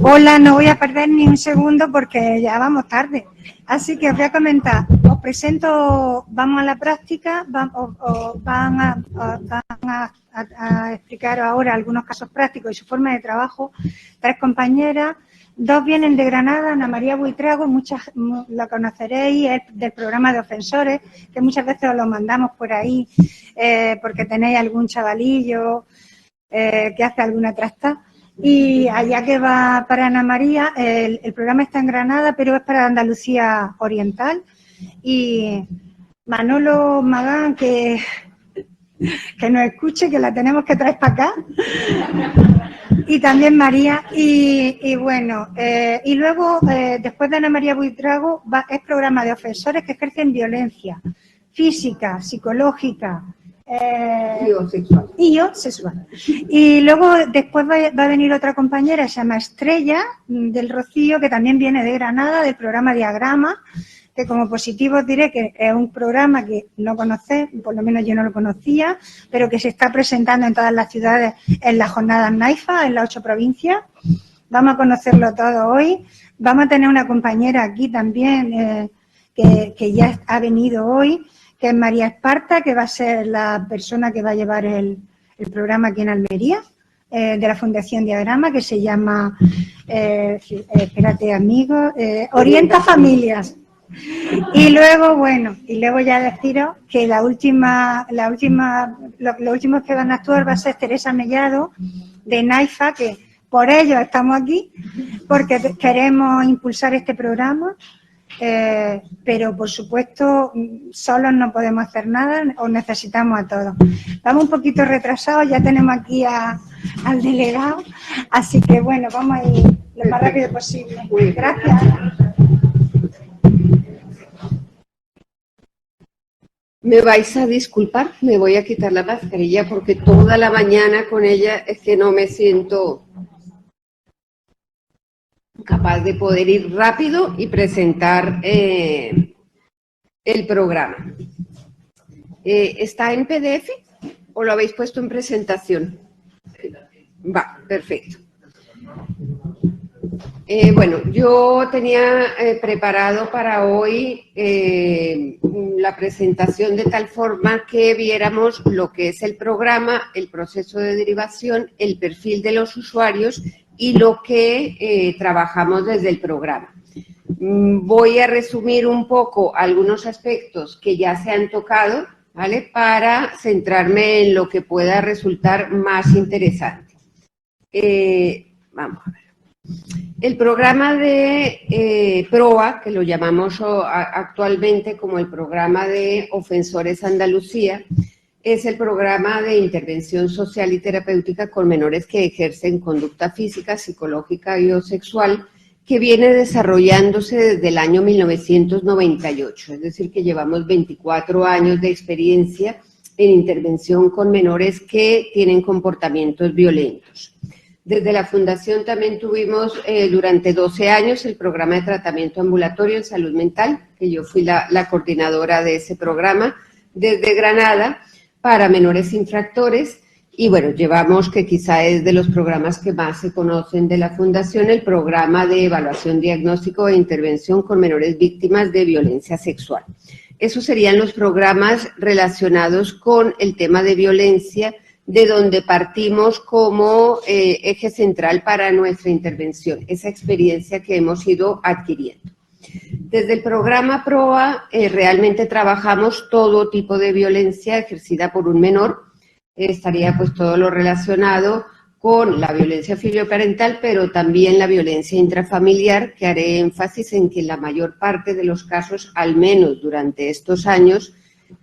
Hola, no voy a perder ni un segundo porque ya vamos tarde. Así que os voy a comentar. Os presento, vamos a la práctica, van a explicar ahora algunos casos prácticos y su forma de trabajo. 3 compañeras, 2 vienen de Granada, Ana María Buitrago, muchas la conoceréis, es del programa de Ofensores, que muchas veces os lo mandamos por ahí porque tenéis algún chavalillo que hace alguna trasta. Y allá que va para Ana María, el programa está en Granada, pero es para Andalucía Oriental. Y Manolo Magán, que nos escuche, que la tenemos que traer para acá. Y también María. Y bueno, y luego, después de Ana María Buitrago, es programa de ofensores que ejercen violencia física, psicológica, y yo sexual. Y luego después va a venir otra compañera, se llama Estrella del Rocío, que también viene de Granada, del programa Diagrama, que como positivo os diré que es un programa que no conocéis, por lo menos yo no lo conocía, pero que se está presentando en todas las ciudades en las jornadas NAIFA, en las 8 provincias. Vamos a conocerlo todo hoy. Vamos a tener una compañera aquí también que ya ha venido hoy, que es María Esparta, que va a ser la persona que va a llevar el programa aquí en Almería, de la Fundación Diagrama, que se llama, espérate amigos, Orienta Familias. Y luego, bueno, ya deciros que los últimos que van a actuar va a ser Teresa Mellado, de NAIFA, que por ello estamos aquí, porque queremos impulsar este programa. Pero por supuesto solos no podemos hacer nada, os necesitamos a todos. Estamos un poquito retrasados, ya tenemos aquí al delegado, así que bueno, vamos a ir lo más rápido posible. Gracias. Me vais a disculpar, me voy a quitar la mascarilla porque toda la mañana con ella es que no me siento capaz de poder ir rápido y presentar el programa. ¿Está en PDF o lo habéis puesto en presentación? Va, perfecto. Bueno, yo tenía preparado para hoy la presentación de tal forma que viéramos lo que es el programa, el proceso de derivación, el perfil de los usuarios y lo que trabajamos desde el programa. Voy a resumir un poco algunos aspectos que ya se han tocado, ¿vale? Para centrarme en lo que pueda resultar más interesante. Vamos a ver. El programa de PROA, que lo llamamos actualmente como el programa de Ofensores Andalucía, es el programa de intervención social y terapéutica con menores que ejercen conducta física, psicológica y o sexual, que viene desarrollándose desde el año 1998, es decir, que llevamos 24 años de experiencia en intervención con menores que tienen comportamientos violentos. Desde la Fundación también tuvimos durante 12 años el programa de tratamiento ambulatorio en salud mental, que yo fui la coordinadora de ese programa desde Granada para menores infractores. Y bueno, llevamos, que quizá es de los programas que más se conocen de la Fundación, el programa de evaluación, diagnóstico e intervención con menores víctimas de violencia sexual. Esos serían los programas relacionados con el tema de violencia, de donde partimos como eje central para nuestra intervención, esa experiencia que hemos ido adquiriendo. Desde el programa PROA realmente trabajamos todo tipo de violencia ejercida por un menor. Estaría pues todo lo relacionado con la violencia filioparental, pero también la violencia intrafamiliar, que haré énfasis en que en la mayor parte de los casos, al menos durante estos años,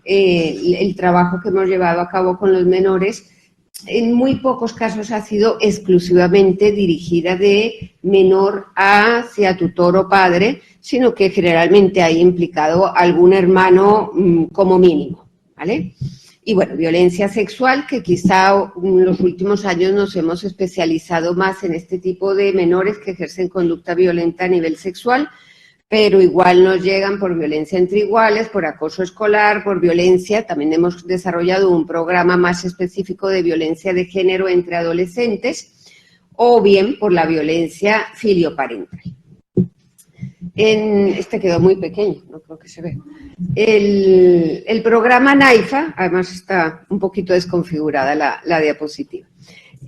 el trabajo que hemos llevado a cabo con los menores, en muy pocos casos ha sido exclusivamente dirigida de menor hacia tutor o padre, sino que generalmente ha implicado algún hermano como mínimo, ¿vale? Y bueno, violencia sexual, que quizá en los últimos años nos hemos especializado más en este tipo de menores que ejercen conducta violenta a nivel sexual, pero igual nos llegan por violencia entre iguales, por acoso escolar, por violencia. También hemos desarrollado un programa más específico de violencia de género entre adolescentes, o bien por la violencia filioparental. Este quedó muy pequeño, no creo que se vea. El programa NAIFA, además está un poquito desconfigurada la diapositiva.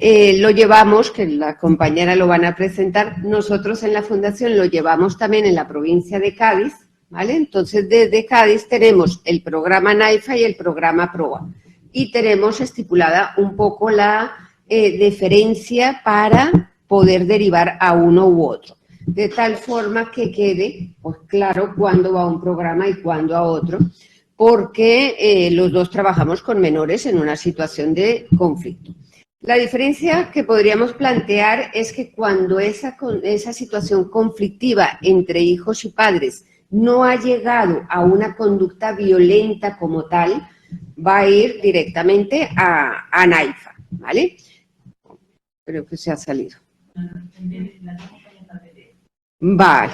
Lo llevamos, que la compañera lo van a presentar, nosotros en la Fundación lo llevamos también en la provincia de Cádiz, ¿vale? Entonces, desde Cádiz tenemos el programa NAIFA y el programa PROA. Y tenemos estipulada un poco la deferencia para poder derivar a uno u otro, de tal forma que quede pues, claro cuándo va a un programa y cuándo a otro, porque los dos trabajamos con menores en una situación de conflicto. La diferencia que podríamos plantear es que cuando esa situación conflictiva entre hijos y padres no ha llegado a una conducta violenta como tal, va a ir directamente a NAIFA, ¿vale? Creo que se ha salido. Vale.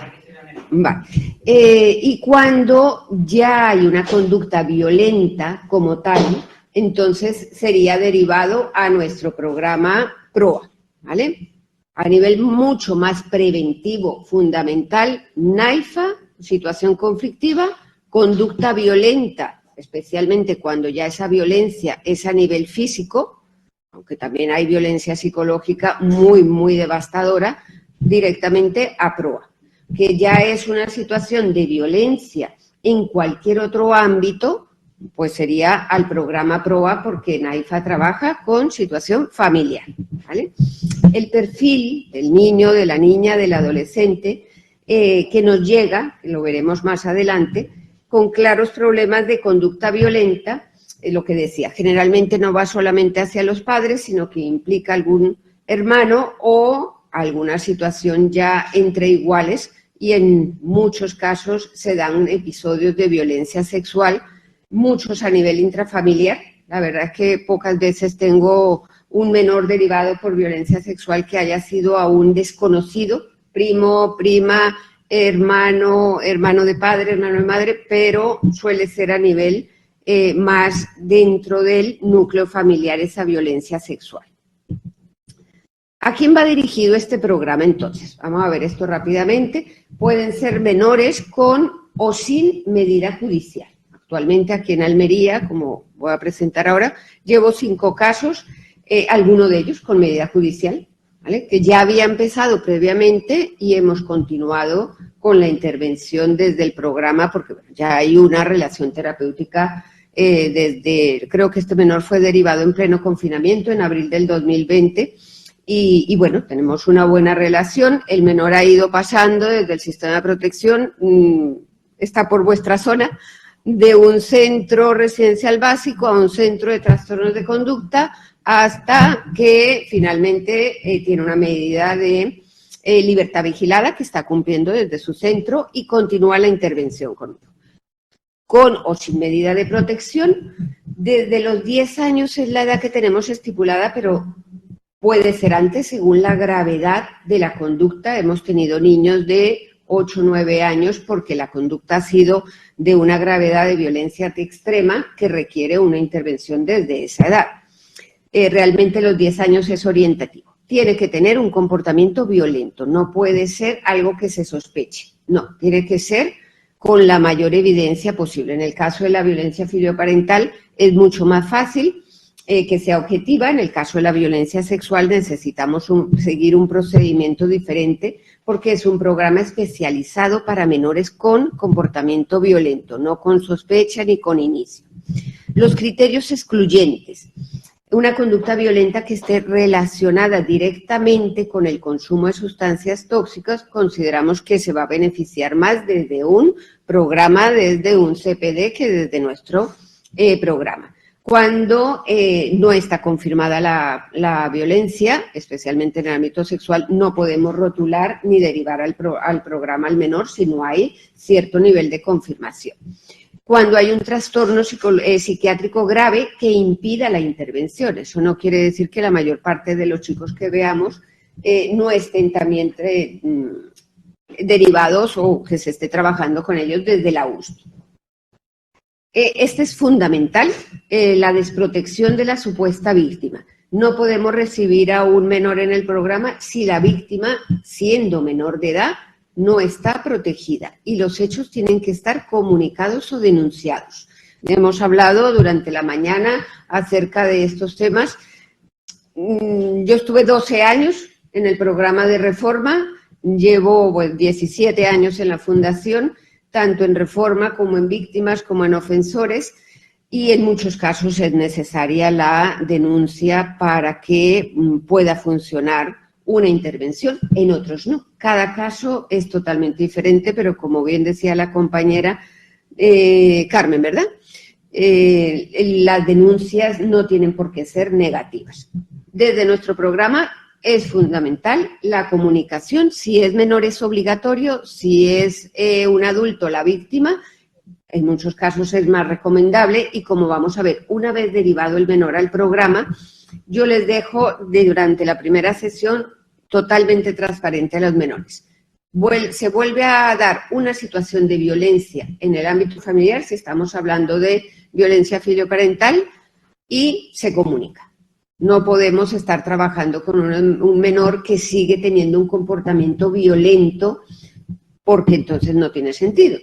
Y cuando ya hay una conducta violenta como tal, entonces sería derivado a nuestro programa PROA, ¿vale? A nivel mucho más preventivo, fundamental, NAIFA, situación conflictiva, conducta violenta, especialmente cuando ya esa violencia es a nivel físico, aunque también hay violencia psicológica muy, muy devastadora, directamente a PROA, que ya es una situación de violencia en cualquier otro ámbito, pues sería al programa PROA, porque NAIFA trabaja con situación familiar, ¿vale? El perfil del niño, de la niña, del adolescente, que nos llega, que lo veremos más adelante, con claros problemas de conducta violenta, lo que decía, generalmente no va solamente hacia los padres, sino que implica algún hermano o alguna situación ya entre iguales, y en muchos casos se dan episodios de violencia sexual, muchos a nivel intrafamiliar. La verdad es que pocas veces tengo un menor derivado por violencia sexual que haya sido a un desconocido, primo, prima, hermano de padre, hermano de madre, pero suele ser a nivel más dentro del núcleo familiar esa violencia sexual. ¿A quién va dirigido este programa entonces? Vamos a ver esto rápidamente. Pueden ser menores con o sin medida judicial. Actualmente aquí en Almería, como voy a presentar ahora, llevo 5 casos, alguno de ellos con medida judicial, ¿vale? Que ya había empezado previamente y hemos continuado con la intervención desde el programa porque bueno, ya hay una relación terapéutica creo que este menor fue derivado en pleno confinamiento en abril del 2020 y bueno, tenemos una buena relación. El menor ha ido pasando desde el sistema de protección, está por vuestra zona, de un centro residencial básico a un centro de trastornos de conducta hasta que finalmente tiene una medida de libertad vigilada que está cumpliendo desde su centro y continúa la intervención con o sin medida de protección. Desde los 10 años es la edad que tenemos estipulada, pero puede ser antes según la gravedad de la conducta. Hemos tenido niños de 8 o 9 años porque la conducta ha sido de una gravedad de violencia extrema que requiere una intervención desde esa edad. Realmente los 10 años es orientativo. Tiene que tener un comportamiento violento, no puede ser algo que se sospeche, no, tiene que ser con la mayor evidencia posible. En el caso de la violencia filioparental es mucho más fácil que sea objetiva. En el caso de la violencia sexual necesitamos seguir un procedimiento diferente porque es un programa especializado para menores con comportamiento violento, no con sospecha ni con inicio. Los criterios excluyentes. Una conducta violenta que esté relacionada directamente con el consumo de sustancias tóxicas, consideramos que se va a beneficiar más desde un programa, desde un CPD, que desde nuestro programa. Cuando no está confirmada la violencia, especialmente en el ámbito sexual, no podemos rotular ni derivar al programa al menor si no hay cierto nivel de confirmación. Cuando hay un trastorno psiquiátrico grave que impida la intervención. Eso no quiere decir que la mayor parte de los chicos que veamos no estén también derivados o que se esté trabajando con ellos desde la UST. Este es fundamental, la desprotección de la supuesta víctima. No podemos recibir a un menor en el programa si la víctima, siendo menor de edad, no está protegida y los hechos tienen que estar comunicados o denunciados. Hemos hablado durante la mañana acerca de estos temas. Yo estuve 12 años en el programa de Reforma, llevo 17 años en la Fundación, tanto en Reforma como en víctimas como en ofensores, y en muchos casos es necesaria la denuncia para que pueda funcionar una intervención, en otros no. Cada caso es totalmente diferente, pero como bien decía la compañera Carmen, ¿verdad? Las denuncias no tienen por qué ser negativas. Desde nuestro programa es fundamental la comunicación. Si es menor es obligatorio, si es un adulto la víctima, en muchos casos es más recomendable y como vamos a ver, una vez derivado el menor al programa, yo les dejo durante la primera sesión totalmente transparente a los menores. Se vuelve a dar una situación de violencia en el ámbito familiar, si estamos hablando de violencia filioparental, y se comunica. No podemos estar trabajando con un menor que sigue teniendo un comportamiento violento porque entonces no tiene sentido,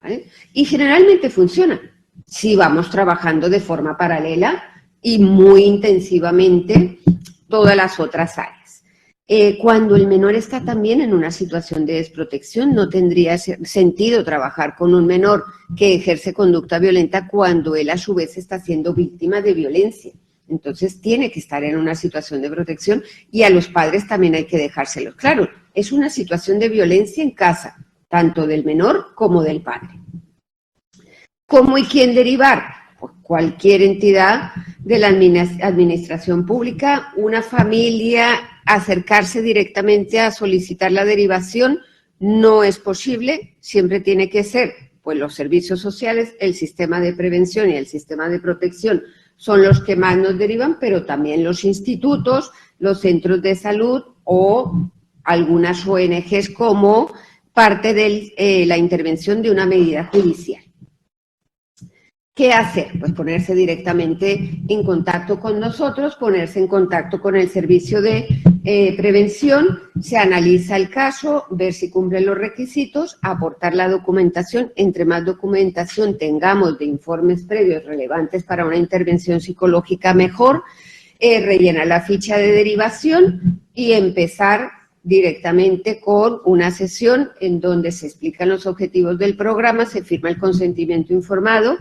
¿vale? Y generalmente funciona si vamos trabajando de forma paralela y muy intensivamente todas las otras áreas. Cuando el menor está también en una situación de desprotección, no tendría sentido trabajar con un menor que ejerce conducta violenta cuando él a su vez está siendo víctima de violencia. Entonces tiene que estar en una situación de protección y a los padres también hay que dejárselos claro. Es una situación de violencia en casa, tanto del menor como del padre. ¿Cómo y quién derivar? Pues cualquier entidad de la administración pública, una familia, acercarse directamente a solicitar la derivación no es posible, siempre tiene que ser, pues los servicios sociales, el sistema de prevención y el sistema de protección son los que más nos derivan, pero también los institutos, los centros de salud o algunas ONGs como parte de la intervención de una medida judicial. ¿Qué hacer? Pues ponerse directamente en contacto con nosotros, ponerse en contacto con el servicio de prevención, se analiza el caso, ver si cumplen los requisitos, aportar la documentación. Entre más documentación tengamos de informes previos relevantes para una intervención psicológica, mejor. Rellenar la ficha de derivación y empezar directamente con una sesión en donde se explican los objetivos del programa, se firma el consentimiento informado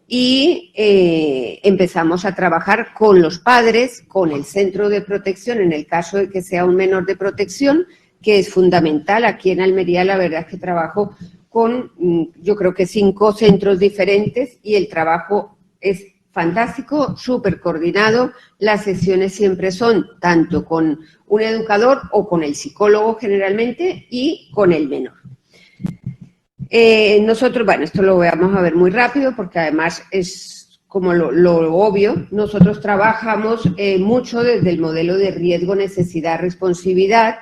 y empezamos a trabajar con los padres, con el centro de protección, en el caso de que sea un menor de protección, que es fundamental. Aquí en Almería la verdad es que trabajo con, yo creo que 5 centros diferentes y el trabajo es fantástico, súper coordinado. Las sesiones siempre son tanto con un educador o con el psicólogo generalmente y con el menor. Nosotros, bueno, esto lo vamos a ver muy rápido porque además es como lo obvio. Nosotros trabajamos mucho desde el modelo de riesgo, necesidad, responsividad.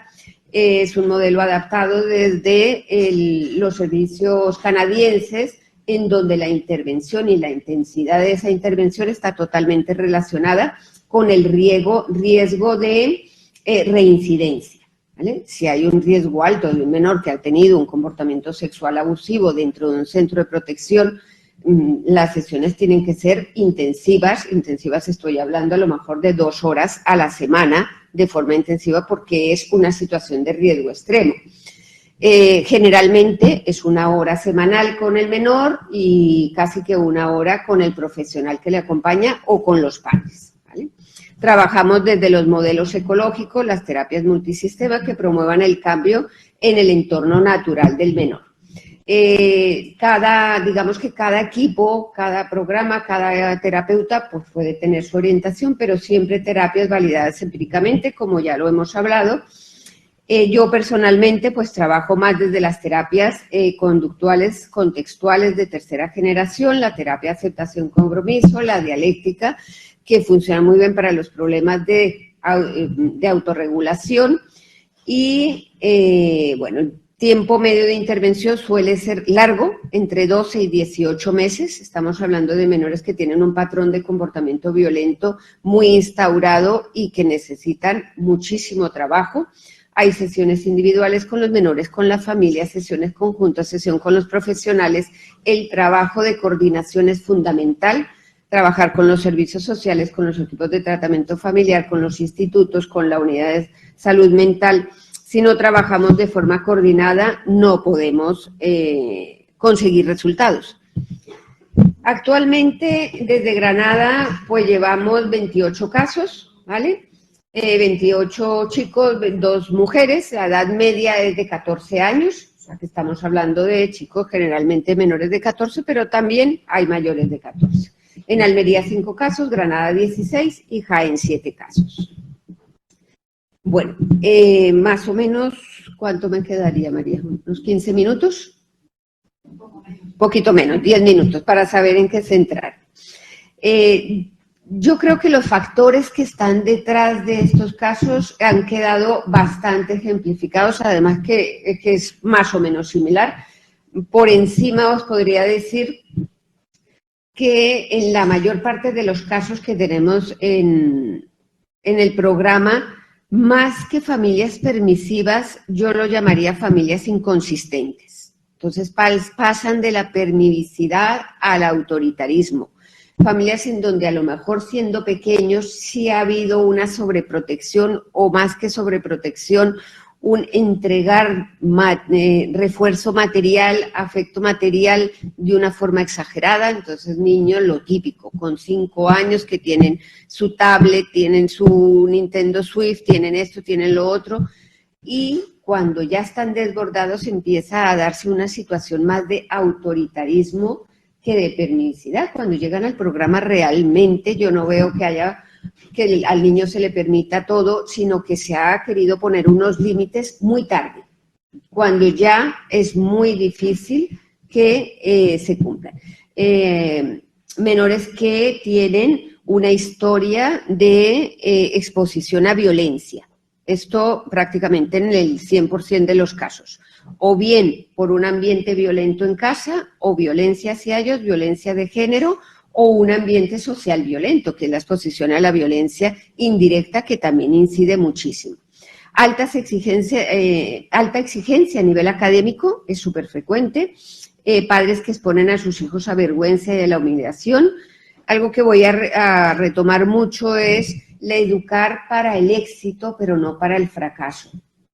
Es un modelo adaptado desde los servicios canadienses, en donde la intervención y la intensidad de esa intervención está totalmente relacionada con el riesgo de reincidencia, ¿vale? Si hay un riesgo alto de un menor que ha tenido un comportamiento sexual abusivo dentro de un centro de protección, las sesiones tienen que ser intensivas. Intensivas estoy hablando a lo mejor de 2 horas a la semana de forma intensiva porque es una situación de riesgo extremo. Generalmente es 1 hora semanal con el menor y casi que 1 hora con el profesional que le acompaña o con los padres, ¿vale? Trabajamos desde los modelos ecológicos, las terapias multisistema que promuevan el cambio en el entorno natural del menor. Digamos que cada equipo, cada programa, cada terapeuta pues puede tener su orientación, pero siempre terapias validadas empíricamente, como ya lo hemos hablado. Yo personalmente pues trabajo más desde las terapias conductuales, contextuales de tercera generación, la terapia aceptación compromiso, la dialéctica, que funciona muy bien para los problemas de autorregulación y, bueno, tiempo medio de intervención suele ser largo, entre 12 y 18 meses. Estamos hablando de menores que tienen un patrón de comportamiento violento muy instaurado y que necesitan muchísimo trabajo. Hay sesiones individuales con los menores, con la familia, sesiones conjuntas, sesión con los profesionales. El trabajo de coordinación es fundamental. Trabajar con los servicios sociales, con los equipos de tratamiento familiar, con los institutos, con la unidad de salud mental. Si no trabajamos de forma coordinada, no podemos conseguir resultados. Actualmente, desde Granada, pues llevamos 28 casos, ¿vale? 28 chicos, 2 mujeres, la edad media es de 14 años, o sea que estamos hablando de chicos generalmente menores de 14, pero también hay mayores de 14. En Almería 5 casos, Granada 16 y Jaén 7 casos. Bueno, más o menos, ¿cuánto me quedaría, María? ¿Unos 15 minutos? Un poquito menos, 10 minutos, para saber en qué centrar. Yo creo que los factores que están detrás de estos casos han quedado bastante ejemplificados, además que es más o menos similar. Por encima os podría decir que en la mayor parte de los casos que tenemos en el programa, más que familias permisivas, yo lo llamaría familias inconsistentes. Entonces pasan de la permisividad al autoritarismo. Familias en donde a lo mejor siendo pequeños sí ha habido una sobreprotección o más que sobreprotección, un entregar refuerzo material, afecto material de una forma exagerada. Entonces niños, lo típico, con 5 años que tienen su tablet, tienen su Nintendo Switch, tienen esto, tienen lo otro, y cuando ya están desbordados empieza a darse una situación más de autoritarismo que de permisividad. Cuando llegan al programa realmente yo no veo que al niño se le permita todo, sino que se ha querido poner unos límites muy tarde, cuando ya es muy difícil que se cumplan. Menores que tienen una historia de exposición a violencia. Esto prácticamente en el 100% de los casos. O bien por un ambiente violento en casa, o violencia hacia ellos, violencia de género, o un ambiente social violento, que es la exposición a la violencia indirecta, que también incide muchísimo. Alta exigencia a nivel académico es súper frecuente. Padres que exponen a sus hijos a vergüenza y a la humillación. Algo que voy a retomar mucho es la educar para el éxito, pero no para el fracaso.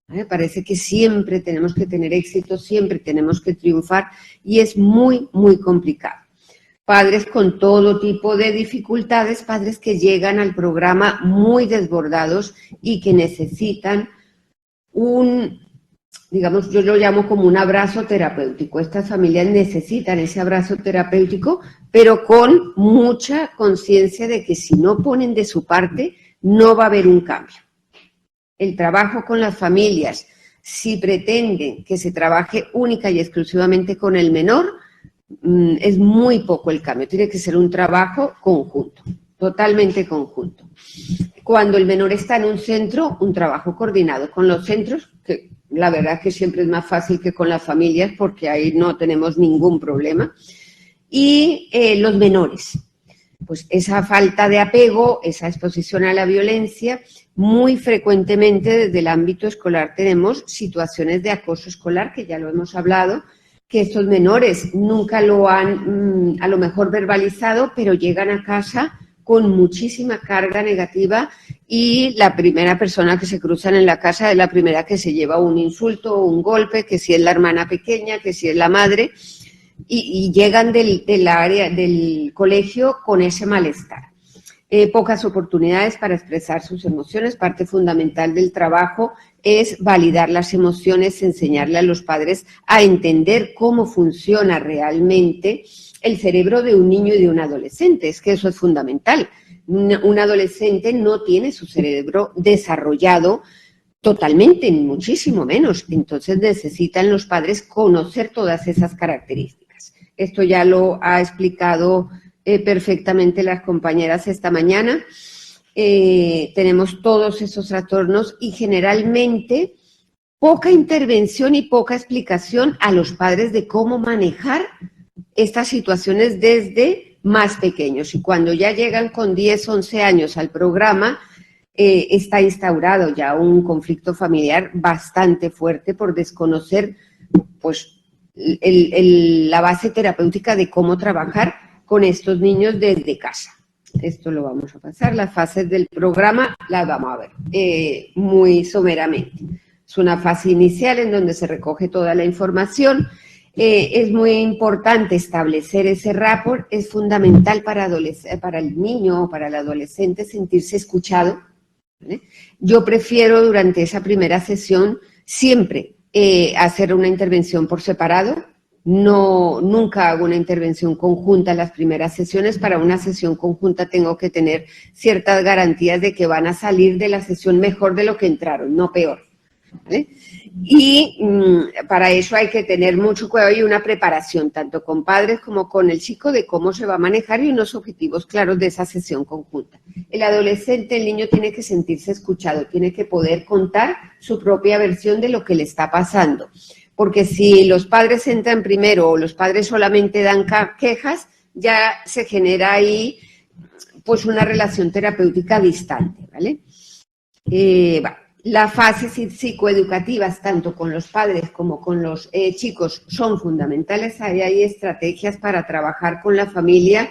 Me parece que siempre tenemos que tener éxito, siempre tenemos que triunfar, y es muy, muy complicado. Padres con todo tipo de dificultades, padres que llegan al programa muy desbordados y que necesitan digamos, yo lo llamo como un abrazo terapéutico. Estas familias necesitan ese abrazo terapéutico, pero con mucha conciencia de que si no ponen de su parte, no va a haber un cambio. El trabajo con las familias, si pretenden que se trabaje única y exclusivamente con el menor, es muy poco el cambio. Tiene que ser un trabajo conjunto, totalmente conjunto. Cuando el menor está en un centro, un trabajo coordinado con los centros, que la verdad es que siempre es más fácil que con las familias porque ahí no tenemos ningún problema. Y los menores, pues esa falta de apego, esa exposición a la violencia, muy frecuentemente desde el ámbito escolar tenemos situaciones de acoso escolar, que ya lo hemos hablado, que estos menores nunca lo han a lo mejor verbalizado, pero llegan a casa con muchísima carga negativa y la primera persona que se cruzan en la casa es la primera que se lleva un insulto o un golpe, que si es la hermana pequeña, que si es la madre, y llegan del área del colegio con ese malestar. Pocas oportunidades para expresar sus emociones. Parte fundamental del trabajo es validar las emociones, enseñarle a los padres a entender cómo funciona realmente el cerebro de un niño y de un adolescente. Es que eso es fundamental. Un adolescente no tiene su cerebro desarrollado totalmente, ni muchísimo menos. Entonces necesitan los padres conocer todas esas características. Esto ya lo ha explicado perfectamente las compañeras esta mañana. Tenemos todos esos trastornos y generalmente poca intervención y poca explicación a los padres de cómo manejar estas situaciones desde más pequeños. Y cuando ya llegan con 10, 11 años al programa, está instaurado ya un conflicto familiar bastante fuerte por desconocer pues, la base terapéutica de cómo trabajar con estos niños desde casa. Esto lo vamos a pasar. Las fases del programa las vamos a ver muy someramente. Es una fase inicial en donde se recoge toda la información. Es muy importante establecer ese rapport. Es fundamental para el niño o para el adolescente sentirse escuchado, ¿vale? Yo prefiero durante esa primera sesión siempre hacer una intervención por separado. Nunca hago una intervención conjunta en las primeras sesiones. Para una sesión conjunta tengo que tener ciertas garantías de que van a salir de la sesión mejor de lo que entraron, no peor, ¿vale? Y para eso hay que tener mucho cuidado y una preparación, tanto con padres como con el chico, de cómo se va a manejar y unos objetivos claros de esa sesión conjunta. El adolescente, el niño, tiene que sentirse escuchado, tiene que poder contar su propia versión de lo que le está pasando. Porque si los padres entran primero o los padres solamente dan quejas, ya se genera ahí pues una relación terapéutica distante, ¿vale? Las fases psicoeducativas, tanto con los padres como con los chicos, son fundamentales. Ahí hay estrategias para trabajar con la familia,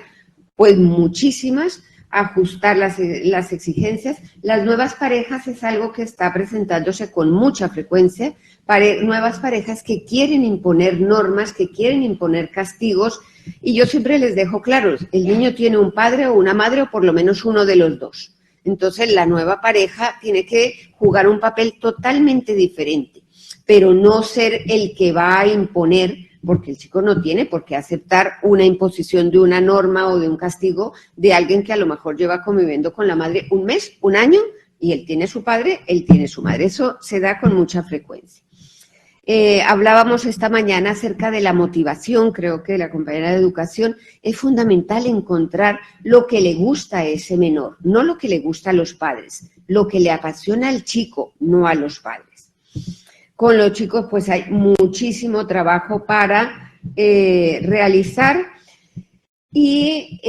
pues muchísimas, ajustar las exigencias. Las nuevas parejas es algo que está presentándose con mucha frecuencia. Nuevas parejas que quieren imponer normas, que quieren imponer castigos, y yo siempre les dejo claros, el niño tiene un padre o una madre o por lo menos uno de los dos. Entonces la nueva pareja tiene que jugar un papel totalmente diferente, pero no ser el que va a imponer, porque el chico no tiene por qué aceptar una imposición de una norma o de un castigo de alguien que a lo mejor lleva conviviendo con la madre un mes, un año, y él tiene su padre, él tiene su madre. Eso se da con mucha frecuencia. Hablábamos esta mañana acerca de la motivación. Creo que la compañera de educación, es fundamental encontrar lo que le gusta a ese menor, no lo que le gusta a los padres, lo que le apasiona al chico, no a los padres. Con los chicos pues hay muchísimo trabajo para realizar, y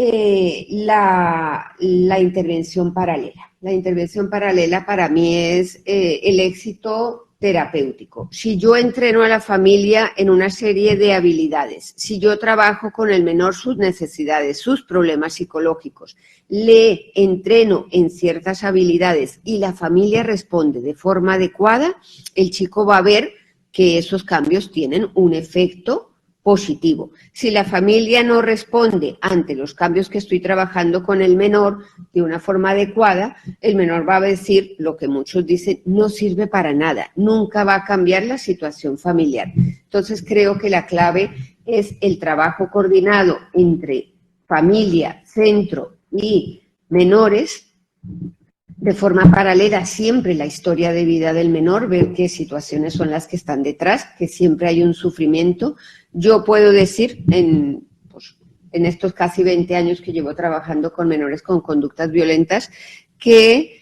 la intervención paralela. La intervención paralela para mí es el éxito terapéutico. Si yo entreno a la familia en una serie de habilidades, si yo trabajo con el menor sus necesidades, sus problemas psicológicos, le entreno en ciertas habilidades y la familia responde de forma adecuada, el chico va a ver que esos cambios tienen un efecto positivo. Si la familia no responde ante los cambios que estoy trabajando con el menor de una forma adecuada, el menor va a decir lo que muchos dicen, no sirve para nada, nunca va a cambiar la situación familiar. Entonces creo que la clave es el trabajo coordinado entre familia, centro y menores, de forma paralela siempre la historia de vida del menor, ver qué situaciones son las que están detrás, que siempre hay un sufrimiento. Yo puedo decir, en estos casi 20 años que llevo trabajando con menores con conductas violentas, que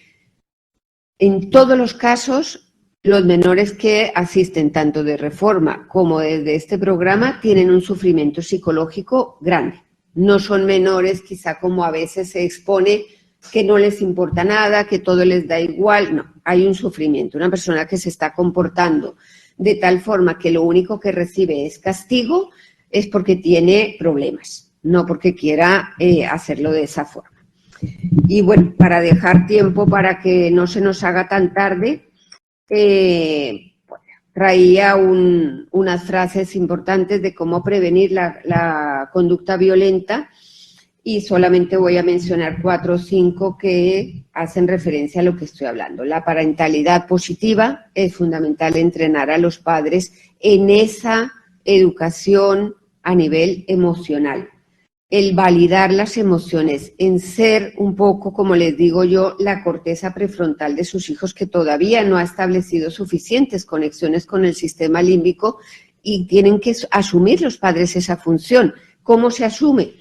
en todos los casos los menores que asisten tanto de Reforma como desde este programa tienen un sufrimiento psicológico grande. No son menores quizá como a veces se expone, que no les importa nada, que todo les da igual. No, hay un sufrimiento. Una persona que se está comportando de tal forma que lo único que recibe es castigo, es porque tiene problemas, no porque quiera hacerlo de esa forma. Y bueno, para dejar tiempo para que no se nos haga tan tarde, traía unas frases importantes de cómo prevenir la conducta violenta, y solamente voy a mencionar 4 o 5 que hacen referencia a lo que estoy hablando. La parentalidad positiva, es fundamental entrenar a los padres en esa educación a nivel emocional. El validar las emociones, en ser un poco, como les digo yo, la corteza prefrontal de sus hijos, que todavía no ha establecido suficientes conexiones con el sistema límbico, y tienen que asumir los padres esa función. ¿Cómo se asume?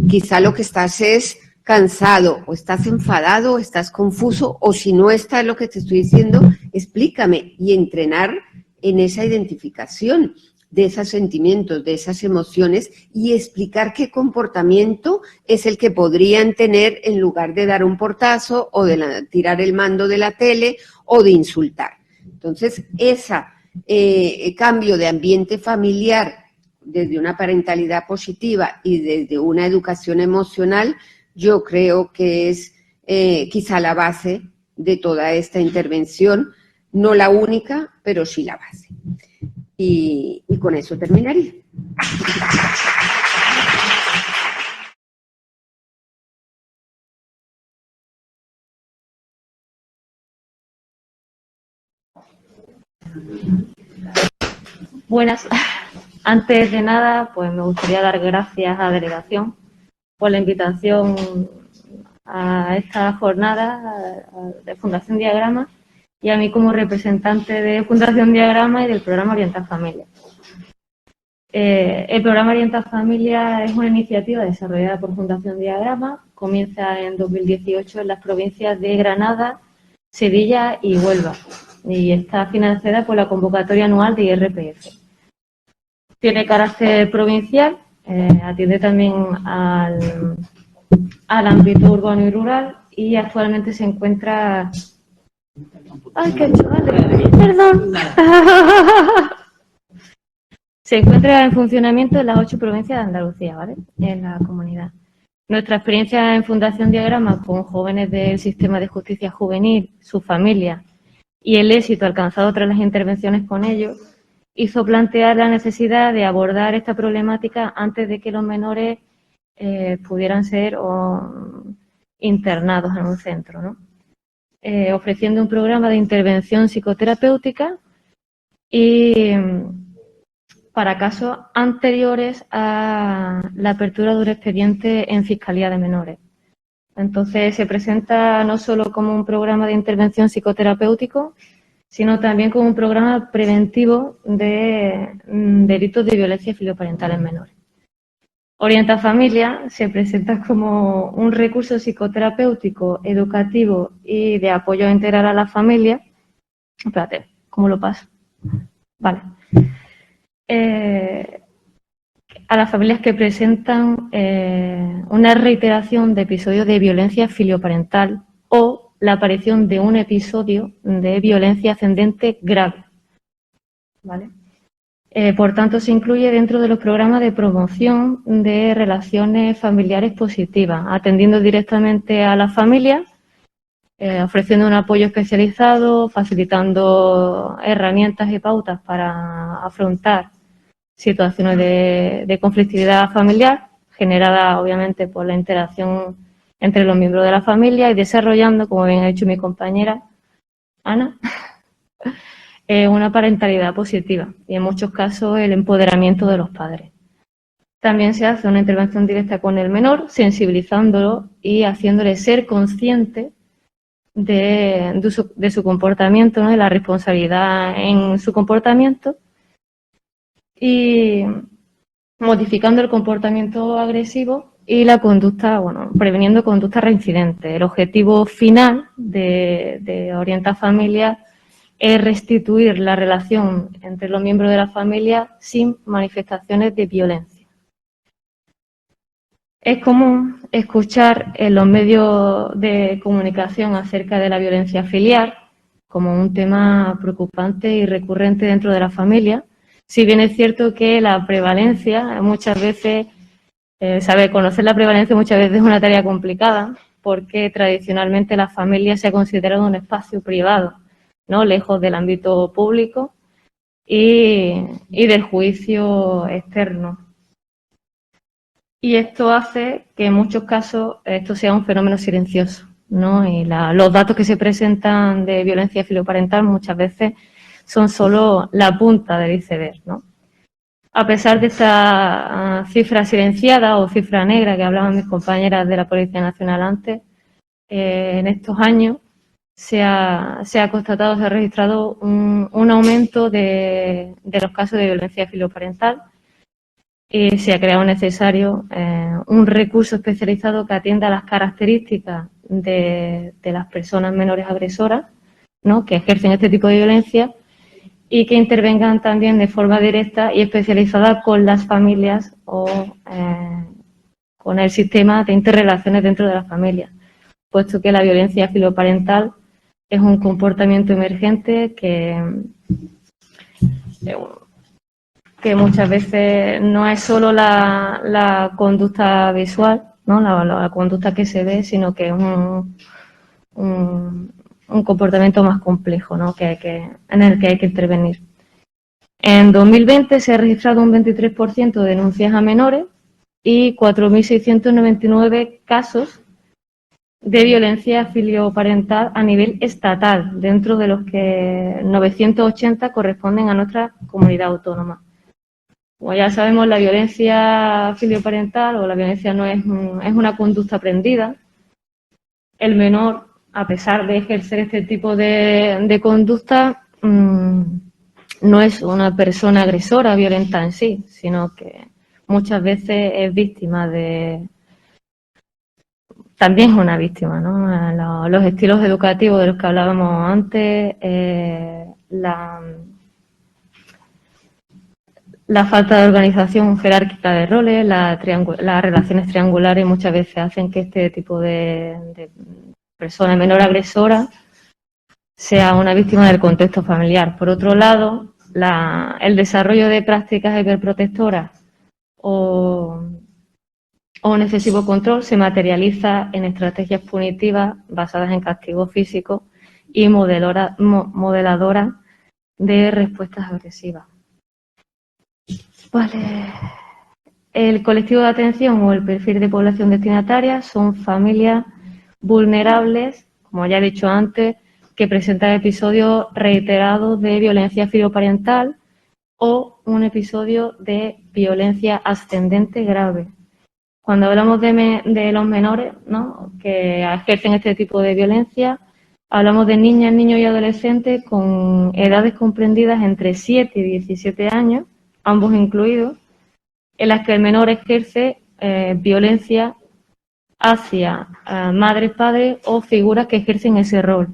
Quizá lo que estás es cansado, o estás enfadado, o estás confuso, o si no está lo que te estoy diciendo, explícame, y entrenar en esa identificación de esos sentimientos, de esas emociones y explicar qué comportamiento es el que podrían tener en lugar de dar un portazo o de tirar el mando de la tele o de insultar. Entonces, ese cambio de ambiente familiar desde una parentalidad positiva y desde una educación emocional, yo creo que es quizá la base de toda esta intervención, no la única, pero sí la base. Y con eso terminaría. Buenas. Antes de nada, pues me gustaría dar gracias a la delegación por la invitación a esta jornada de Fundación Diagrama y a mí como representante de Fundación Diagrama y del programa Orienta Familia. El programa Orienta Familia es una iniciativa desarrollada por Fundación Diagrama, comienza en 2018 en las provincias de Granada, Sevilla y Huelva y está financiada por la convocatoria anual de IRPF. Tiene carácter provincial, atiende también al ámbito urbano y rural y actualmente se encuentra... ¡Ay, qué chavales! ¡Perdón! Se encuentra en funcionamiento en las 8 provincias de Andalucía, ¿vale? En la comunidad. Nuestra experiencia en Fundación Diagrama con jóvenes del sistema de justicia juvenil, su familia y el éxito alcanzado tras las intervenciones con ellos hizo plantear la necesidad de abordar esta problemática antes de que los menores pudieran ser internados en un centro, ¿no? Ofreciendo un programa de intervención psicoterapéutica y para casos anteriores a la apertura de un expediente en Fiscalía de Menores. Entonces se presenta no solo como un programa de intervención psicoterapéutico, sino también como un programa preventivo de delitos de violencia filioparental en menores. Orienta Familia se presenta como un recurso psicoterapéutico, educativo y de apoyo integral a la familia. Espérate, ¿cómo lo paso? Vale. A las familias que presentan una reiteración de episodios de violencia filioparental o la aparición de un episodio de violencia ascendente grave, ¿vale? Por tanto, se incluye dentro de los programas de promoción de relaciones familiares positivas, atendiendo directamente a las familias, ofreciendo un apoyo especializado, facilitando herramientas y pautas para afrontar situaciones de conflictividad familiar, generada obviamente por la interacción entre los miembros de la familia y desarrollando, como bien ha dicho mi compañera Ana, una parentalidad positiva y en muchos casos el empoderamiento de los padres. También se hace una intervención directa con el menor, sensibilizándolo y haciéndole ser consciente de su comportamiento, ¿no? De la responsabilidad en su comportamiento y modificando el comportamiento agresivo y la conducta, bueno, preveniendo conductas reincidentes. El objetivo final de Orienta Familia es restituir la relación entre los miembros de la familia sin manifestaciones de violencia. Es común escuchar en los medios de comunicación acerca de la violencia familiar como un tema preocupante y recurrente dentro de la familia, si bien es cierto que la prevalencia muchas veces, conocer la prevalencia muchas veces es una tarea complicada porque tradicionalmente la familia se ha considerado un espacio privado, ¿no? Lejos del ámbito público y del juicio externo. Y esto hace que en muchos casos esto sea un fenómeno silencioso, ¿no? Y los datos que se presentan de violencia filioparental muchas veces son solo la punta del iceberg, ¿no? A pesar de esta cifra silenciada o cifra negra que hablaban mis compañeras de la Policía Nacional antes, en estos años se ha constatado, se ha registrado un aumento de los casos de violencia filioparental y se ha creado necesario un recurso especializado que atienda a las características de las personas menores agresoras, ¿no? Que ejercen este tipo de violencia y que intervengan también de forma directa y especializada con las familias o con el sistema de interrelaciones dentro de las familias, puesto que la violencia filoparental es un comportamiento emergente que muchas veces no es solo la conducta visual, ¿no? La conducta que se ve, sino que es un comportamiento más complejo, ¿no? En el que hay que intervenir. En 2020 se ha registrado un 23% de denuncias a menores y 4.699 casos de violencia filioparental a nivel estatal, dentro de los que 980 corresponden a nuestra comunidad autónoma. Como ya sabemos, la violencia filioparental o la violencia no es una conducta aprendida. El menor, a pesar de ejercer este tipo de conducta, no es una persona agresora violenta en sí, sino que muchas veces es víctima también es una víctima, ¿no? Los estilos educativos de los que hablábamos antes, la falta de organización jerárquica de roles, las relaciones triangulares muchas veces hacen que este tipo de persona menor agresora sea una víctima del contexto familiar. Por otro lado, el desarrollo de prácticas hiperprotectoras o un excesivo control se materializa en estrategias punitivas basadas en castigo físico y modeladoras de respuestas agresivas. Vale. El colectivo de atención o el perfil de población destinataria son familias vulnerables, como ya he dicho antes, que presentan episodios reiterados de violencia filioparental o un episodio de violencia ascendente grave. Cuando hablamos de los menores, ¿no?, que ejercen este tipo de violencia, hablamos de niñas, niños y adolescentes con edades comprendidas entre 7 y 17 años, ambos incluidos, en las que el menor ejerce violencia hacia madres, padres o figuras que ejercen ese rol.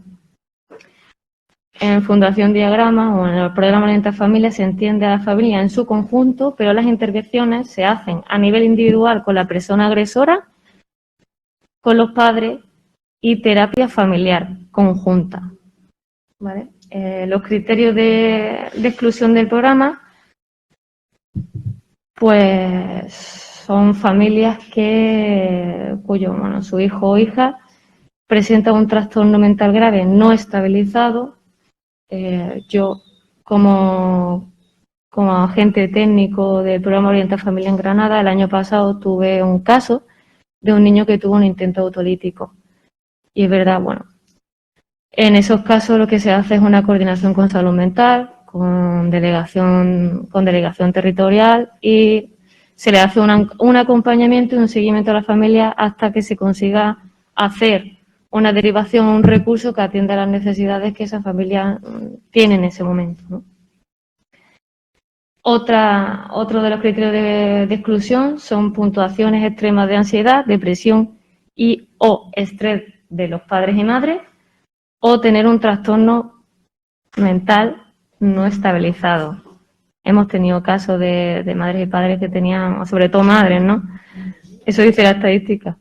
En Fundación Diagrama o en el programa Orienta Familia se entiende a la familia en su conjunto, pero las intervenciones se hacen a nivel individual con la persona agresora, con los padres y terapia familiar conjunta. ¿Vale? Los criterios de exclusión del programa, pues son familias cuyo su hijo o hija presenta un trastorno mental grave no estabilizado. Yo, como agente técnico del programa Orienta Familia en Granada, el año pasado tuve un caso de un niño que tuvo un intento autolítico. Y es verdad, en esos casos lo que se hace es una coordinación con salud mental, con delegación territorial, y se le hace un acompañamiento y un seguimiento a la familia hasta que se consiga hacer una derivación o un recurso que atienda a las necesidades que esa familia tiene en ese momento, ¿no? Otro de los criterios de exclusión son puntuaciones extremas de ansiedad, depresión o estrés de los padres y madres, o tener un trastorno mental no estabilizado. Hemos tenido casos de madres y padres que tenían, sobre todo madres, ¿no? Eso dice la estadística,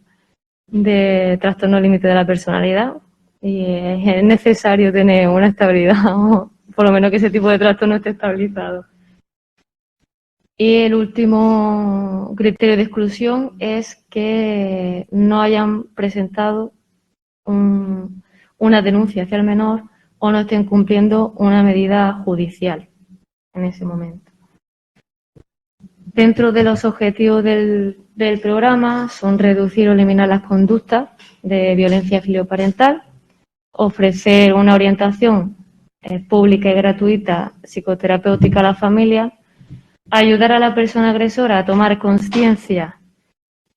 de trastorno límite de la personalidad, y es necesario tener una estabilidad, o por lo menos que ese tipo de trastorno esté estabilizado. Y el último criterio de exclusión es que no hayan presentado una denuncia hacia el menor o no estén cumpliendo una medida judicial en ese momento. Dentro de los objetivos del programa son reducir o eliminar las conductas de violencia filioparental, ofrecer una orientación pública y gratuita psicoterapéutica a la familia, ayudar a la persona agresora a tomar conciencia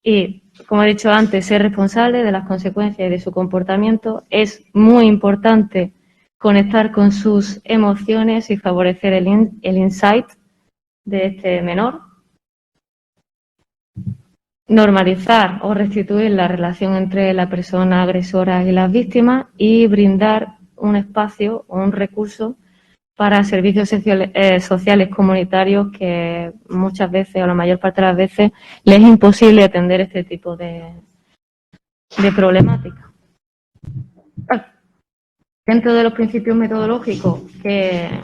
y, como he dicho antes, ser responsable de las consecuencias de su comportamiento. Es muy importante conectar con sus emociones y favorecer el insight de este menor. Normalizar o restituir la relación entre la persona agresora y las víctimas y brindar un espacio o un recurso para servicios sociales comunitarios que muchas veces, o la mayor parte de las veces, les es imposible atender este tipo de problemática. Dentro de los principios metodológicos que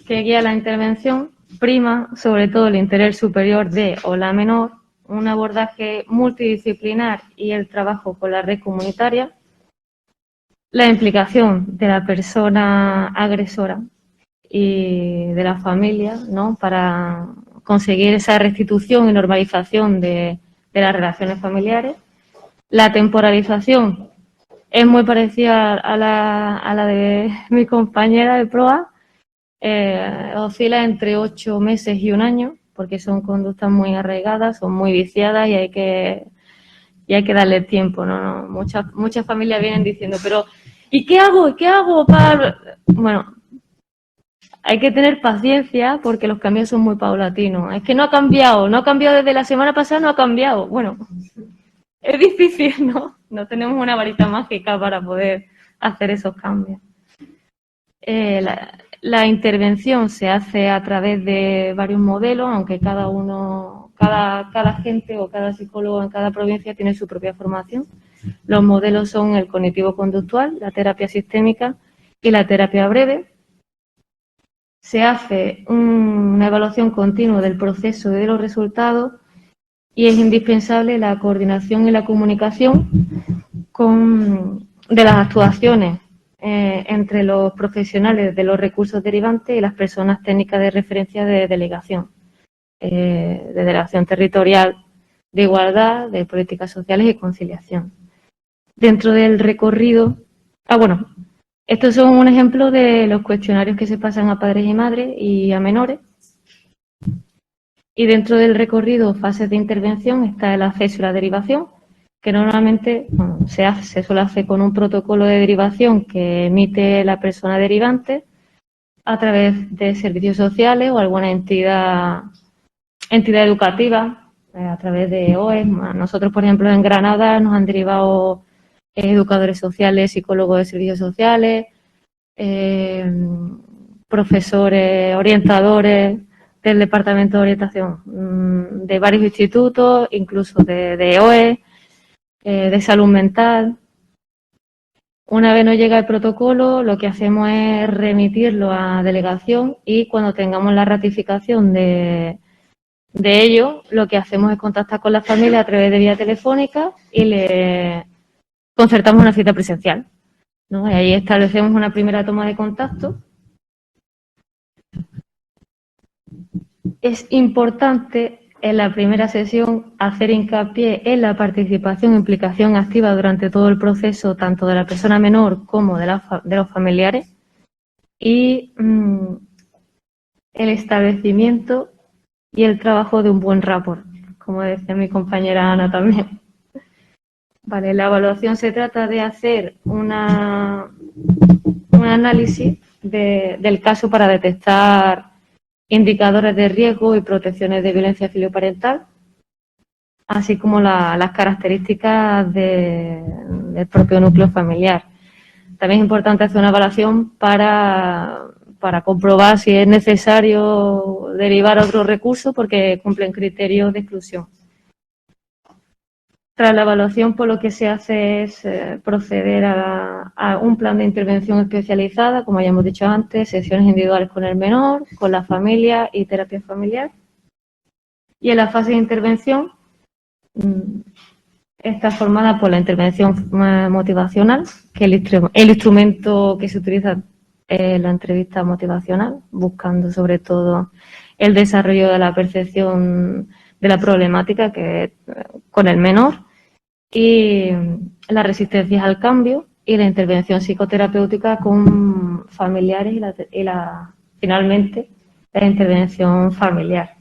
guía la intervención, prima sobre todo el interés superior de o la menor, un abordaje multidisciplinar y el trabajo con la red comunitaria, la implicación de la persona agresora y de la familia, ¿no?, para conseguir esa restitución y normalización de las relaciones familiares. La temporalización es muy parecida a la de mi compañera de proa, oscila entre 8 meses y 1 año, porque son conductas muy arraigadas, son muy viciadas y hay que darle tiempo, ¿no? Muchas familias vienen diciendo, pero ¿y qué hago? ¿Y qué hago para...? Bueno, hay que tener paciencia porque los cambios son muy paulatinos. Es que no ha cambiado desde la semana pasada, no ha cambiado. Bueno, es difícil, ¿no? No tenemos una varita mágica para poder hacer esos cambios. La intervención se hace a través de varios modelos, aunque cada gente o cada psicólogo en cada provincia tiene su propia formación. Los modelos son el cognitivo-conductual, la terapia sistémica y la terapia breve. Se hace una evaluación continua del proceso y de los resultados y es indispensable la coordinación y la comunicación de las actuaciones entre los profesionales de los recursos derivantes y las personas técnicas de referencia de delegación territorial, de igualdad, de políticas sociales y conciliación. Dentro del recorrido, estos son un ejemplo de los cuestionarios que se pasan a padres y madres y a menores. Y dentro del recorrido, fases de intervención, está el acceso y la derivación, que normalmente se suele hacer con un protocolo de derivación que emite la persona derivante a través de servicios sociales o alguna entidad educativa, a través de OES. Nosotros, por ejemplo, en Granada nos han derivado educadores sociales, psicólogos de servicios sociales, profesores, orientadores del Departamento de Orientación de varios institutos, incluso de OES, de salud mental. Una vez nos llega el protocolo, lo que hacemos es remitirlo a delegación y cuando tengamos la ratificación de ello, lo que hacemos es contactar con la familia a través de vía telefónica y le concertamos una cita presencial, ¿no? Y ahí establecemos una primera toma de contacto. Es importante en la primera sesión hacer hincapié en la participación e implicación activa durante todo el proceso, tanto de la persona menor como de los familiares, y el establecimiento y el trabajo de un buen rapport, como decía mi compañera Ana también. Vale, la evaluación se trata de hacer un análisis del caso para detectar indicadores de riesgo y protecciones de violencia filioparental, así como las características del propio núcleo familiar. También es importante hacer una evaluación para comprobar si es necesario derivar a otro recurso porque cumplen criterios de exclusión. Tras la evaluación, pues lo que se hace es proceder a un plan de intervención especializada, como ya hemos dicho antes, sesiones individuales con el menor, con la familia y terapia familiar. Y en la fase de intervención está formada por la intervención motivacional, que el instrumento que se utiliza es la entrevista motivacional, buscando sobre todo el desarrollo de la percepción de la problemática que con el menor, y las resistencias al cambio y la intervención psicoterapéutica con familiares y finalmente la intervención familiar.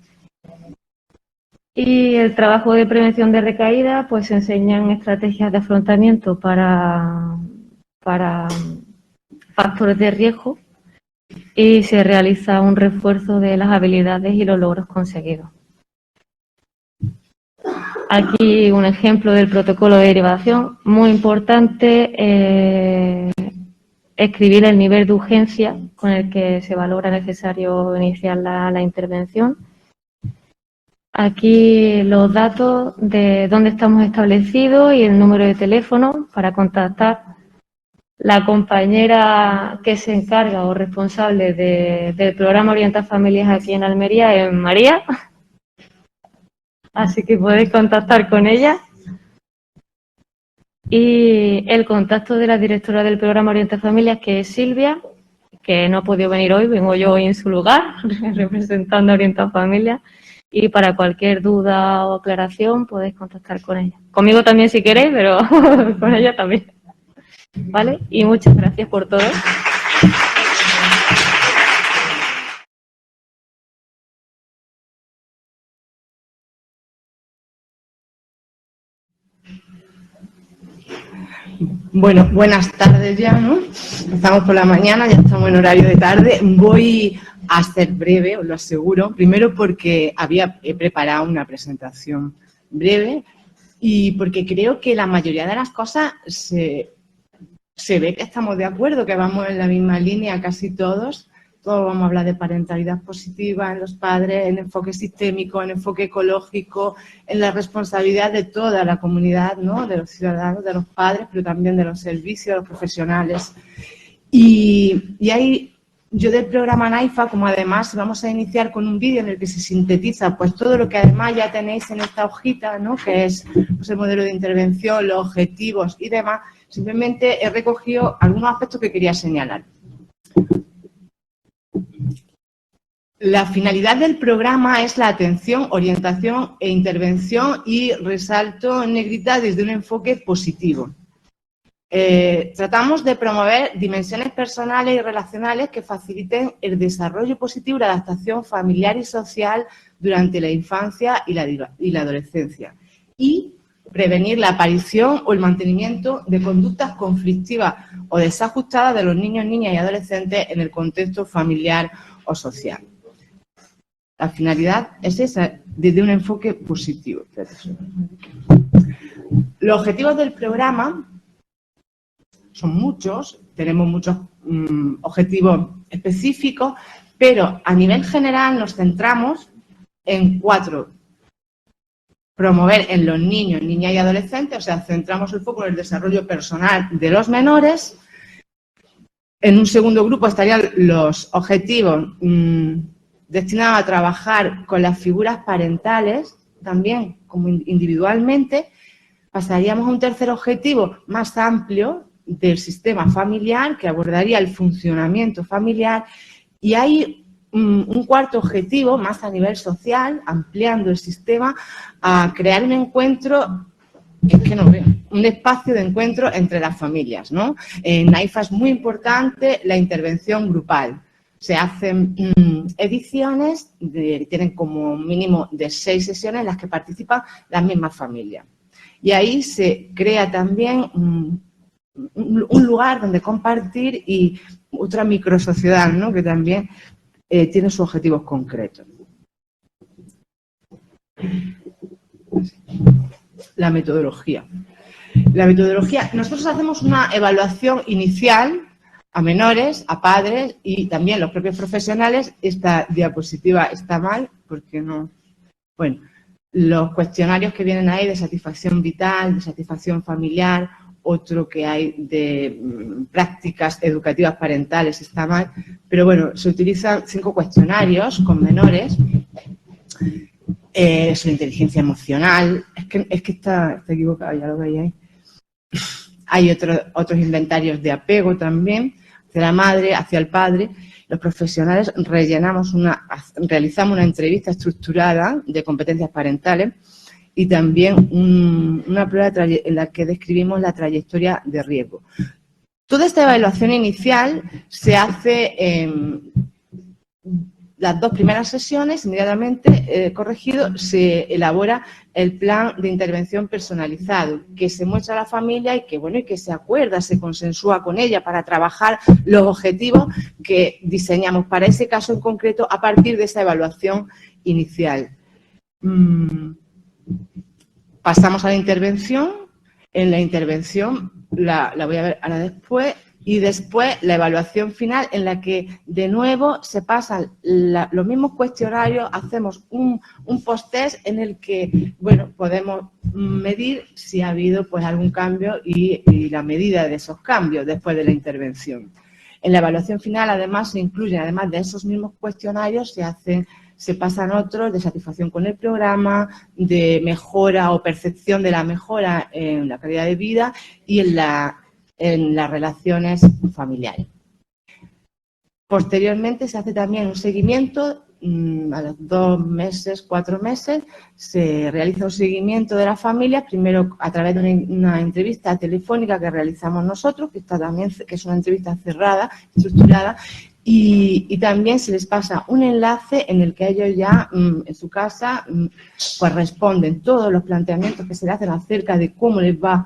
Y el trabajo de prevención de recaída, pues se enseñan estrategias de afrontamiento para factores de riesgo y se realiza un refuerzo de las habilidades y los logros conseguidos. Aquí un ejemplo del protocolo de derivación, muy importante, escribir el nivel de urgencia con el que se valora necesario iniciar la intervención. Aquí los datos de dónde estamos establecidos y el número de teléfono para contactar. La compañera que se encarga o responsable del programa Orienta Familias aquí en Almería es María, así que podéis contactar con ella. Y el contacto de la directora del programa Orienta Familias, que es Silvia, que no ha podido venir hoy, vengo yo hoy en su lugar, representando a Orienta Familias. Y para cualquier duda o aclaración podéis contactar con ella. Conmigo también si queréis, pero con ella también. ¿Vale? Y muchas gracias por todo. Bueno, buenas tardes ya, ¿no? Estamos por la mañana, ya estamos en horario de tarde. Voy a ser breve, os lo aseguro. Primero porque he preparado una presentación breve y porque creo que la mayoría de las cosas se ve que estamos de acuerdo, que vamos en la misma línea casi todos. Todos vamos a hablar de parentalidad positiva en los padres, en enfoque sistémico, en enfoque ecológico, en la responsabilidad de toda la comunidad, ¿no? De los ciudadanos, de los padres, pero también de los servicios, de los profesionales. Y ahí, yo del programa NAIFA, como además vamos a iniciar con un vídeo en el que se sintetiza pues todo lo que además ya tenéis en esta hojita, ¿no? Que es pues, el modelo de intervención, los objetivos y demás, simplemente he recogido algunos aspectos que quería señalar. La finalidad del programa es la atención, orientación e intervención y resalto en negrita desde un enfoque positivo. Tratamos de promover dimensiones personales y relacionales que faciliten el desarrollo positivo y la adaptación familiar y social durante la infancia y la adolescencia. Y prevenir la aparición o el mantenimiento de conductas conflictivas o desajustadas de los niños, niñas y adolescentes en el contexto familiar o social. La finalidad es esa, desde un enfoque positivo. Los objetivos del programa son muchos, tenemos muchos objetivos específicos, pero a nivel general nos centramos en 4. Promover en los niños, niñas y adolescentes, o sea, centramos el foco en el desarrollo personal de los menores. En un segundo grupo estarían los objetivos destinados a trabajar con las figuras parentales, también como individualmente. Pasaríamos a un tercer objetivo más amplio del sistema familiar, que abordaría el funcionamiento familiar, y hay un cuarto objetivo, más a nivel social, ampliando el sistema, a crear un encuentro, un espacio de encuentro entre las familias, ¿no? En NAIFA es muy importante la intervención grupal. Se hacen ediciones, tienen como mínimo de 6 sesiones en las que participan las mismas familias. Y ahí se crea también un lugar donde compartir y otra microsociedad, ¿no? Que también tiene sus objetivos concretos. La metodología. Nosotros hacemos una evaluación inicial a menores, a padres y también los propios profesionales. Esta diapositiva está mal porque no... Bueno, los cuestionarios que vienen ahí de satisfacción vital, de satisfacción familiar, otro que hay de prácticas educativas parentales está mal, pero bueno, se utilizan 5 cuestionarios con menores sobre inteligencia emocional, es que está equivocado, ya lo veis ahí. Hay otros inventarios de apego también, hacia la madre, hacia el padre. Los profesionales realizamos una entrevista estructurada de competencias parentales y también una prueba en la que describimos la trayectoria de riesgo. Toda esta evaluación inicial se hace en las 2 primeras sesiones, inmediatamente corregido, se elabora el plan de intervención personalizado, que se muestra a la familia y que se acuerda, se consensúa con ella para trabajar los objetivos que diseñamos para ese caso en concreto a partir de esa evaluación inicial. Pasamos a la intervención. En la intervención, la voy a ver ahora después, Y después la evaluación final, en la que de nuevo se pasan los mismos cuestionarios, hacemos un post-test en el que, bueno, podemos medir si ha habido pues algún cambio y la medida de esos cambios después de la intervención. En la evaluación final, además, se incluyen, además de esos mismos cuestionarios, se pasan otros de satisfacción con el programa, de mejora o percepción de la mejora en la calidad de vida y en las relaciones familiares. Posteriormente se hace también un seguimiento, a los 2 meses, 4 meses, se realiza un seguimiento de las familias, primero a través de una entrevista telefónica que realizamos nosotros, que es una entrevista cerrada, estructurada, y también se les pasa un enlace en el que ellos ya en su casa pues responden todos los planteamientos que se les hacen acerca de cómo les va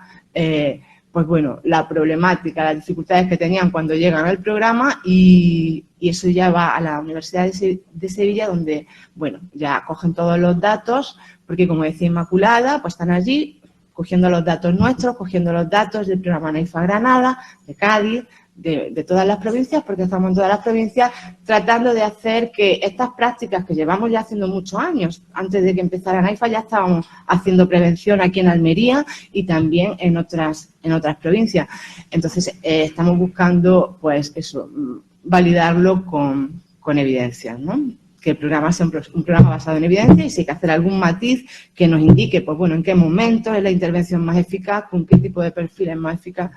pues bueno, la problemática, las dificultades que tenían cuando llegan al programa y eso ya va a la Universidad de Sevilla donde, bueno, ya cogen todos los datos porque como decía Inmaculada, pues están allí cogiendo los datos nuestros, cogiendo los datos del programa NAIFA Granada, de Cádiz, de todas las provincias, porque estamos en todas las provincias tratando de hacer que estas prácticas que llevamos ya haciendo muchos años, antes de que empezara NAIFA ya estábamos haciendo prevención aquí en Almería y también en otras provincias. Entonces, estamos buscando, pues eso, validarlo con evidencias, ¿no? Que el programa sea un programa basado en evidencia y si hay que hacer algún matiz que nos indique, pues bueno, en qué momento es la intervención más eficaz, con qué tipo de perfil es más eficaz,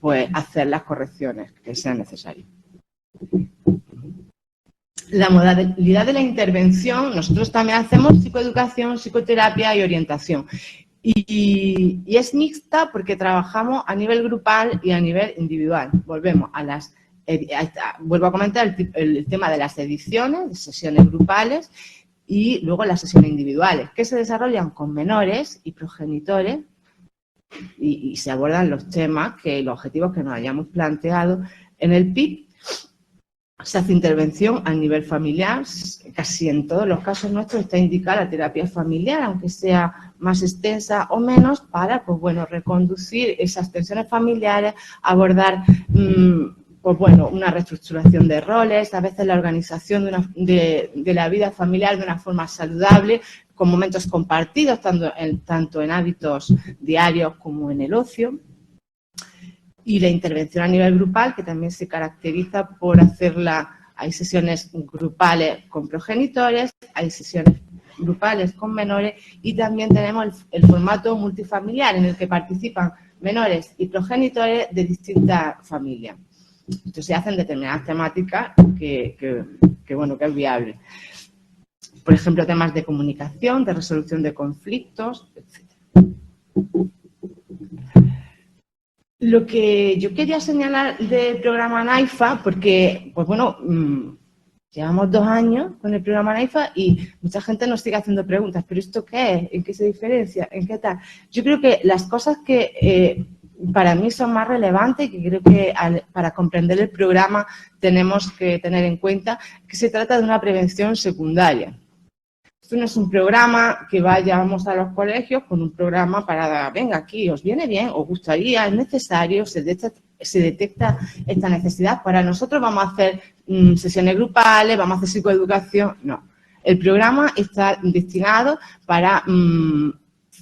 pues hacer las correcciones que sean necesarias. La modalidad de la intervención, nosotros también hacemos psicoeducación, psicoterapia y orientación. Y es mixta porque trabajamos a nivel grupal y a nivel individual. Vuelvo a comentar el tema de las ediciones, de sesiones grupales y luego las sesiones individuales, que se desarrollan con menores y progenitores y se abordan los temas, los objetivos que nos hayamos planteado. En el PIB se hace intervención a nivel familiar, casi en todos los casos nuestros está indicada la terapia familiar, aunque sea más extensa o menos, para pues bueno, reconducir esas tensiones familiares, abordar pues bueno, una reestructuración de roles, a veces la organización de la vida familiar de una forma saludable, con momentos compartidos, tanto en hábitos diarios como en el ocio. Y la intervención a nivel grupal, que también se caracteriza por hay sesiones grupales con progenitores, hay sesiones grupales con menores y también tenemos el formato multifamiliar en el que participan menores y progenitores de distintas familias. Entonces se hacen determinadas temáticas que es viable. Por ejemplo, temas de comunicación, de resolución de conflictos, etc. Lo que yo quería señalar del programa NAIFA, porque, pues bueno, llevamos 2 años con el programa NAIFA y mucha gente nos sigue haciendo preguntas, ¿pero esto qué es? ¿En qué se diferencia? ¿En qué tal? Yo creo que las cosas que para mí son más relevantes y que creo que para comprender el programa tenemos que tener en cuenta que se trata de una prevención secundaria. Esto no es un programa que vayamos a los colegios con un programa para, venga, aquí, os viene bien, os gustaría, es necesario, se detecta esta necesidad. Para nosotros vamos a hacer sesiones grupales, vamos a hacer psicoeducación. No, el programa está destinado para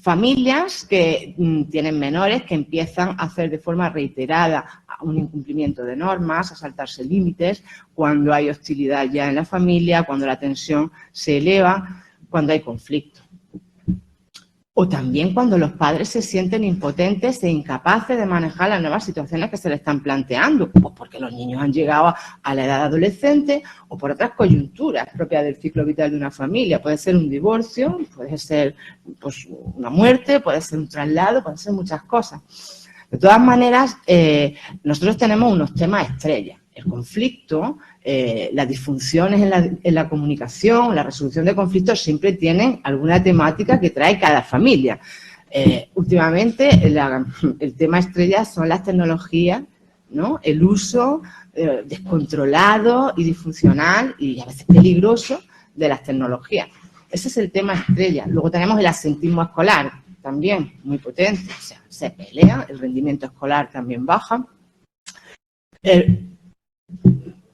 familias que tienen menores que empiezan a hacer de forma reiterada un incumplimiento de normas, a saltarse límites, cuando hay hostilidad ya en la familia, cuando la tensión se eleva, cuando hay conflicto. O también cuando los padres se sienten impotentes e incapaces de manejar las nuevas situaciones que se les están planteando, pues porque los niños han llegado a la edad adolescente o por otras coyunturas propias del ciclo vital de una familia. Puede ser un divorcio, puede ser pues, una muerte, puede ser un traslado, pueden ser muchas cosas. De todas maneras, nosotros tenemos unos temas estrella. El conflicto, las disfunciones en la comunicación, la resolución de conflictos siempre tienen alguna temática que trae cada familia. Últimamente el tema estrella son las tecnologías, ¿no? El uso descontrolado y disfuncional y a veces peligroso de las tecnologías. Ese es el tema estrella. Luego tenemos el absentismo escolar, también muy potente, o sea, se pelea, el rendimiento escolar también baja.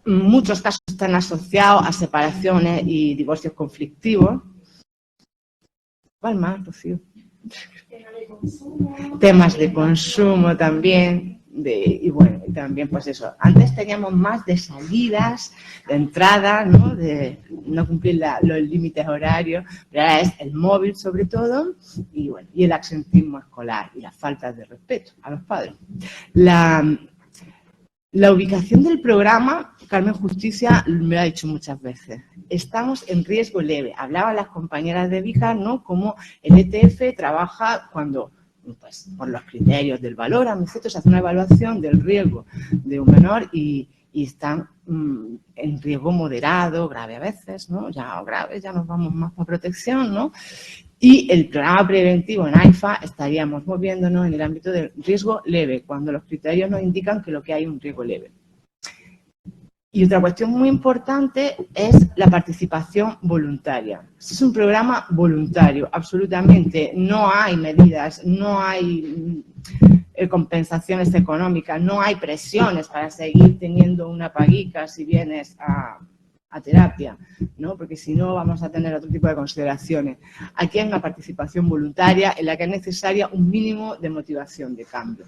Muchos casos están asociados a separaciones y divorcios conflictivos. ¿Cuál más, Rocío? Temas de consumo también. Y bueno, y también pues eso. Antes teníamos más de salidas, de entrada, ¿no? De no cumplir los límites horarios, pero ahora es el móvil sobre todo, y bueno, y el absentismo escolar y las faltas de respeto a los padres. La ubicación del programa, Carmen Justicia me lo ha dicho muchas veces, estamos en riesgo leve. Hablaban las compañeras de Vicar, ¿no? Cómo el ETF trabaja cuando, pues, por los criterios del valor, se hace una evaluación del riesgo de un menor y están en riesgo moderado, grave a veces, ¿no? Ya grave, ya nos vamos más por protección, ¿no? Y el programa preventivo en AIFA estaríamos moviéndonos en el ámbito del riesgo leve, cuando los criterios nos indican que lo que hay es un riesgo leve. Y otra cuestión muy importante es la participación voluntaria. Es un programa voluntario, absolutamente. No hay medidas, no hay compensaciones económicas, no hay presiones para seguir teniendo una paguica si vienes a terapia, ¿no? Porque si no vamos a tener otro tipo de consideraciones. Aquí hay una participación voluntaria en la que es necesaria un mínimo de motivación de cambio.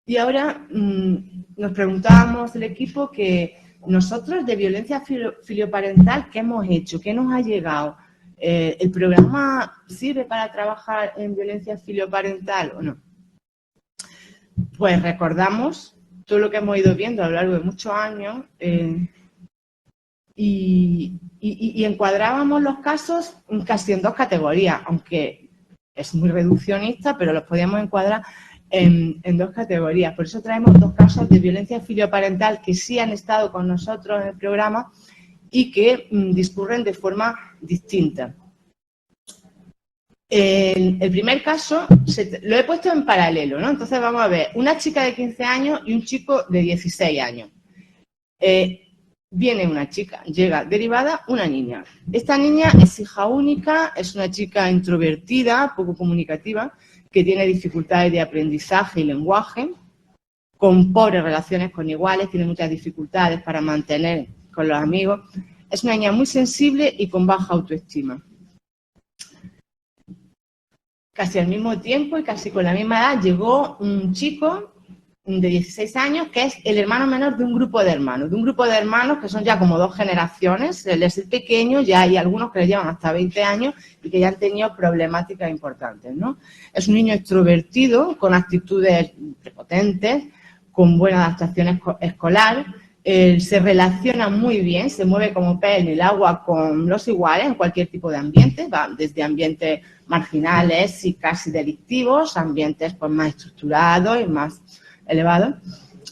Y ahora nos preguntábamos el equipo que nosotros de violencia filioparental, ¿qué hemos hecho? ¿Qué nos ha llegado? ¿El programa sirve para trabajar en violencia filioparental o no? Pues recordamos todo lo que hemos ido viendo a lo largo de muchos años y encuadrábamos los casos casi en dos categorías, aunque es muy reduccionista, pero los podíamos encuadrar en dos categorías. Por eso traemos dos casos de violencia filioparental que sí han estado con nosotros en el programa y que discurren de forma distinta. El primer caso lo he puesto en paralelo, ¿no? Entonces vamos a ver una chica de 15 años y un chico de 16 años. Viene una chica, llega derivada una niña. Esta niña es hija única, es una chica introvertida, poco comunicativa, que tiene dificultades de aprendizaje y lenguaje, con pobres relaciones con iguales, tiene muchas dificultades para mantener con los amigos. Es una niña muy sensible y con baja autoestima. Casi al mismo tiempo y casi con la misma edad llegó un chico de 16 años que es el hermano menor de un grupo de hermanos que son ya como dos generaciones. Él es el pequeño, ya hay algunos que le llevan hasta 20 años y que ya han tenido problemáticas importantes, ¿no? Es un niño extrovertido, con actitudes prepotentes, con buena adaptación escolar. Se relaciona muy bien, se mueve como pez en el agua con los iguales en cualquier tipo de ambiente, va desde ambientes marginales y casi delictivos, ambientes pues más estructurados y más elevados.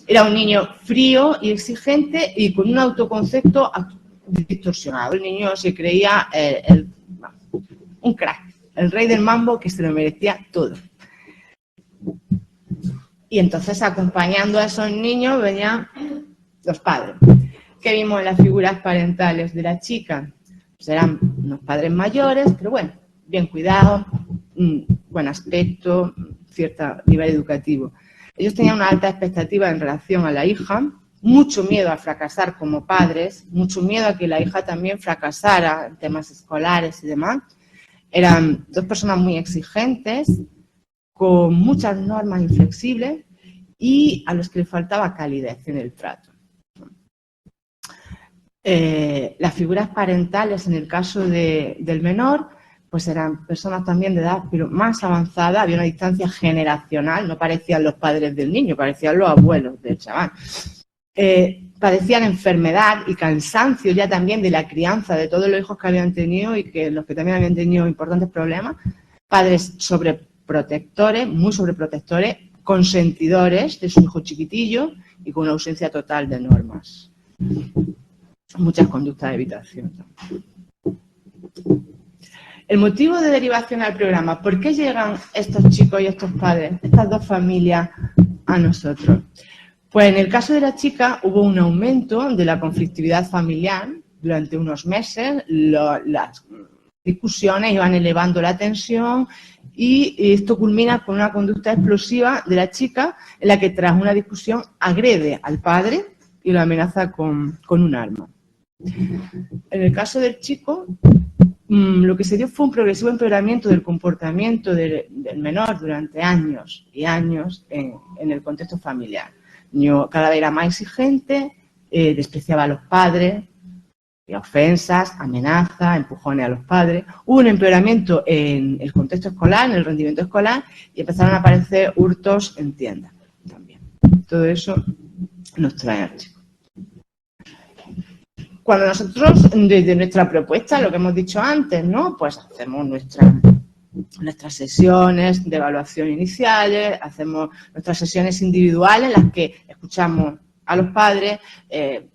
Era un niño frío y exigente y con un autoconcepto distorsionado. El niño se creía un crack, el rey del mambo que se lo merecía todo. Y entonces acompañando a esos niños venían los padres. ¿Qué vimos en las figuras parentales de la chica? Pues eran unos padres mayores, pero bueno, bien cuidados, buen aspecto, cierto nivel educativo. Ellos tenían una alta expectativa en relación a la hija, mucho miedo a fracasar como padres, mucho miedo a que la hija también fracasara en temas escolares y demás. Eran dos personas muy exigentes, con muchas normas inflexibles y a los que les faltaba calidez en el trato. Las figuras parentales en el caso del menor pues eran personas también de edad pero más avanzada, había una distancia generacional, no parecían los padres del niño, parecían los abuelos del chaval. Padecían enfermedad y cansancio ya también de la crianza de todos los hijos que habían tenido y que los que también habían tenido importantes problemas. Padres sobreprotectores, muy sobreprotectores, consentidores de su hijo chiquitillo y con una ausencia total de normas. Muchas conductas de evitación. El motivo de derivación al programa, ¿por qué llegan estos chicos y estos padres, estas dos familias a nosotros? Pues en el caso de la chica hubo un aumento de la conflictividad familiar durante unos meses, las discusiones iban elevando la tensión y esto culmina con una conducta explosiva de la chica en la que tras una discusión agrede al padre y lo amenaza con un arma. En el caso del chico, lo que se dio fue un progresivo empeoramiento del comportamiento del menor durante años y años en el contexto familiar. El niño cada vez era más exigente, despreciaba a los padres, ofensas, amenazas, empujones a los padres. Hubo un empeoramiento en el contexto escolar, en el rendimiento escolar, y empezaron a aparecer hurtos en tiendas también. Todo eso nos trae al chico. Cuando nosotros, desde nuestra propuesta, lo que hemos dicho antes, ¿no? Pues hacemos nuestras sesiones de evaluación iniciales, hacemos nuestras sesiones individuales en las que escuchamos a los padres,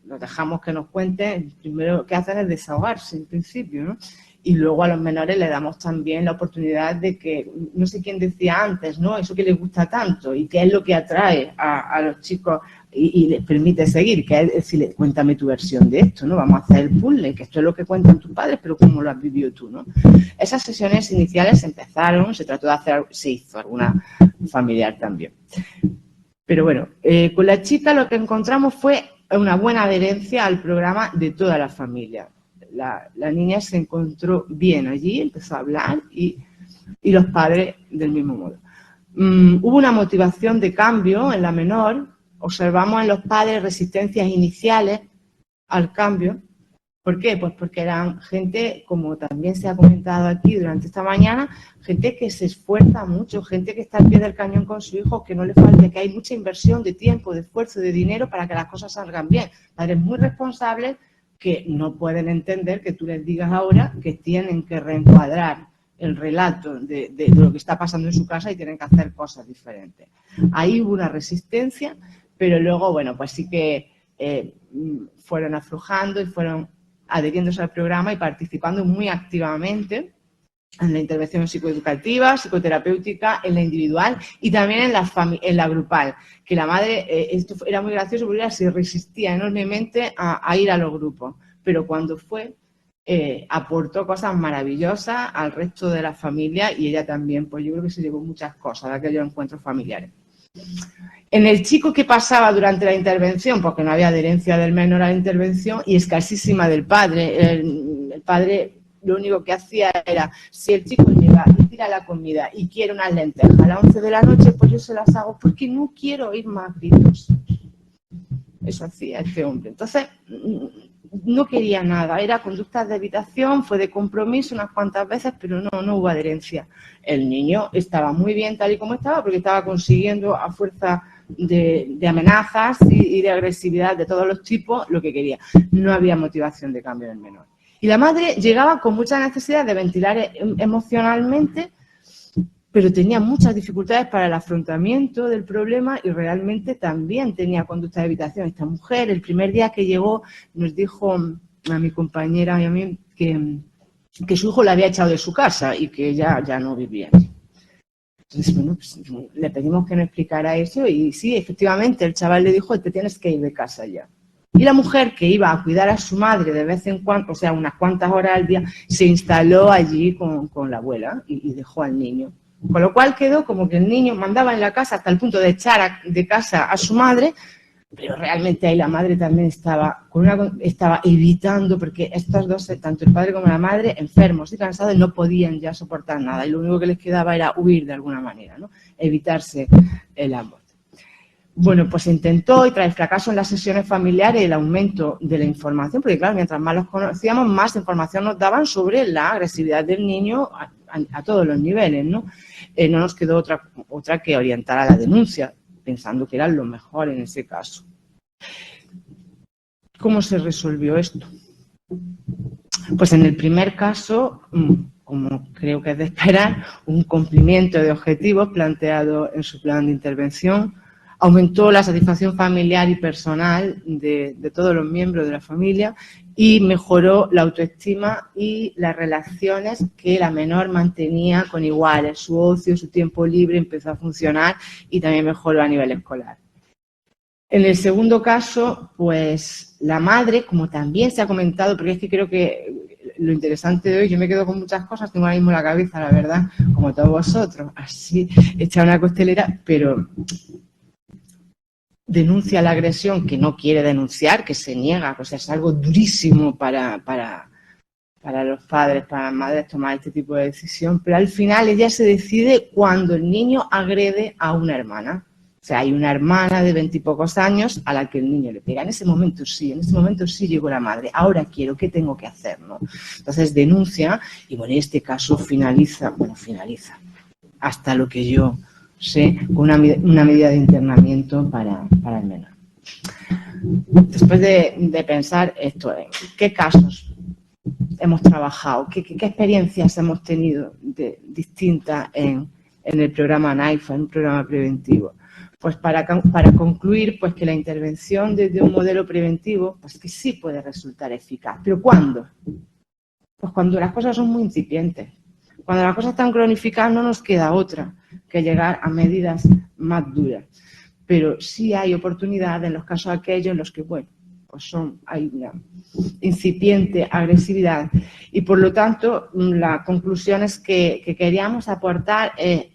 los dejamos que nos cuenten, primero que hacen es desahogarse en principio, ¿no? Y luego a los menores le damos también la oportunidad de que, no sé quién decía antes, ¿no? Eso que les gusta tanto y qué es lo que atrae a los chicos y les permite seguir, que es decirle, cuéntame tu versión de esto, ¿no? Vamos a hacer el puzzle, que esto es lo que cuentan tus padres, pero cómo lo has vivido tú, ¿no? Esas sesiones iniciales empezaron, se trató de hacer, se hizo alguna familiar también. Pero bueno, con la chica lo que encontramos fue una buena adherencia al programa de toda la familia. La niña se encontró bien allí, empezó a hablar y los padres del mismo modo. Hubo una motivación de cambio en la menor. Observamos en los padres resistencias iniciales al cambio. ¿Por qué? Pues porque eran gente, como también se ha comentado aquí durante esta mañana, gente que se esfuerza mucho, gente que está al pie del cañón con su hijo, que no le falte, que hay mucha inversión de tiempo, de esfuerzo, de dinero para que las cosas salgan bien. Padres muy responsables que no pueden entender que tú les digas ahora que tienen que reencuadrar el relato de lo que está pasando en su casa y tienen que hacer cosas diferentes. Ahí hubo una resistencia, pero luego, bueno, pues sí que fueron aflojando y fueron adheriéndose al programa y participando muy activamente en la intervención psicoeducativa, psicoterapéutica, en la individual y también en la grupal. Que la madre, esto era muy gracioso porque ella se resistía enormemente a ir a los grupos, pero cuando fue, aportó cosas maravillosas al resto de la familia y ella también, pues yo creo que se llevó muchas cosas de aquellos encuentros familiares. En el chico, ¿qué pasaba durante la intervención? Porque no había adherencia del menor a la intervención y escasísima del padre. El padre lo único que hacía era, si el chico llega y tira la comida y quiere unas lentejas a las 11 de la noche, pues yo se las hago porque no quiero oír más gritos. Eso hacía este hombre. Entonces, no quería nada. Era conductas de evitación, fue de compromiso unas cuantas veces, pero no hubo adherencia. El niño estaba muy bien tal y como estaba porque estaba consiguiendo a fuerza de amenazas y de agresividad de todos los tipos lo que quería. No había motivación de cambio en el menor. Y la madre llegaba con mucha necesidad de ventilar emocionalmente, pero tenía muchas dificultades para el afrontamiento del problema y realmente también tenía conducta de evitación. Esta mujer, el primer día que llegó, nos dijo a mi compañera y a mí que su hijo la había echado de su casa y que ella ya no vivía allí. Entonces, bueno, pues, le pedimos que nos explicara eso y sí, efectivamente, el chaval le dijo, te tienes que ir de casa ya. Y la mujer que iba a cuidar a su madre de vez en cuando, o sea, unas cuantas horas al día, se instaló allí con la abuela y dejó al niño. Con lo cual quedó como que el niño mandaba en la casa hasta el punto de echar de casa a su madre, pero realmente ahí la madre también estaba evitando, porque estos dos, tanto el padre como la madre, enfermos y cansados, no podían ya soportar nada y lo único que les quedaba era huir de alguna manera, ¿no? Evitarse el amor. Bueno, pues se intentó y tras el fracaso en las sesiones familiares el aumento de la información, porque claro, mientras más los conocíamos, más información nos daban sobre la agresividad del niño a todos los niveles, ¿no? No nos quedó otra que orientar a la denuncia, pensando que era lo mejor en ese caso. ¿Cómo se resolvió esto? Pues en el primer caso, como creo que es de esperar, un cumplimiento de objetivos planteados en su plan de intervención, aumentó la satisfacción familiar y personal de todos los miembros de la familia y mejoró la autoestima y las relaciones que la menor mantenía con iguales. Su ocio, su tiempo libre empezó a funcionar y también mejoró a nivel escolar. En el segundo caso, pues la madre, como también se ha comentado, porque es que creo que lo interesante de hoy, yo me quedo con muchas cosas, tengo ahora mismo en la cabeza, la verdad, como todos vosotros, así, hecha una costelera, pero denuncia la agresión que no quiere denunciar, que se niega, o sea, es algo durísimo para los padres, para las madres tomar este tipo de decisión, pero al final ella se decide cuando el niño agrede a una hermana. O sea, hay una hermana de 20 y pocos años a la que el niño le pega. En ese momento sí llegó la madre. Ahora quiero, ¿qué tengo que hacer? ¿No? Entonces denuncia y, bueno, en este caso finaliza hasta lo que yo sé, con una medida de internamiento para el menor. Después de pensar esto, ¿qué casos hemos trabajado? ¿Qué experiencias hemos tenido distintas en el programa NAIFA, en un programa preventivo? Pues para concluir, pues que la intervención desde un modelo preventivo, pues que sí puede resultar eficaz. ¿Pero cuándo? Pues cuando las cosas son muy incipientes. Cuando las cosas están cronificadas no nos queda otra que llegar a medidas más duras. Pero sí hay oportunidad en los casos aquellos en los que, bueno, pues hay una incipiente agresividad. Y por lo tanto, la conclusión es que queríamos aportar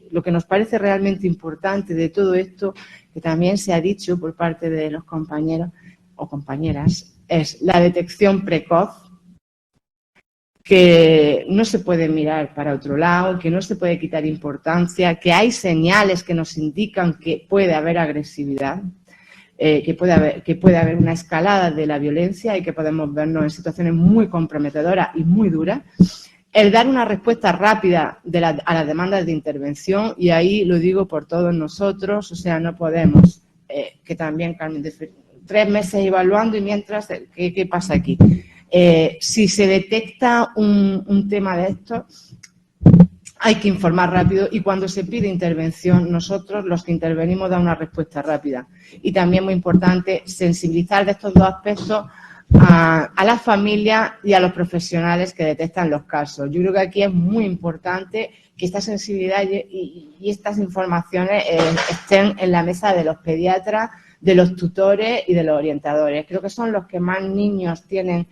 lo que nos parece realmente importante de todo esto, que también se ha dicho por parte de los compañeros o compañeras, es la detección precoz, que no se puede mirar para otro lado, que no se puede quitar importancia, que hay señales que nos indican que puede haber agresividad, que puede haber una escalada de la violencia y que podemos vernos en situaciones muy comprometedoras y muy duras. El dar una respuesta rápida a las demandas de intervención, y ahí lo digo por todos nosotros, o sea, no podemos, que también, Carmen, 3 meses evaluando y mientras, ¿qué pasa aquí? Si se detecta un tema de esto, hay que informar rápido y cuando se pide intervención, nosotros los que intervenimos da una respuesta rápida. Y también muy importante sensibilizar de estos 2 aspectos a las familias y a los profesionales que detectan los casos. Yo creo que aquí es muy importante que esta sensibilidad y estas informaciones estén en la mesa de los pediatras, de los tutores y de los orientadores. Creo que son los que más niños tienen,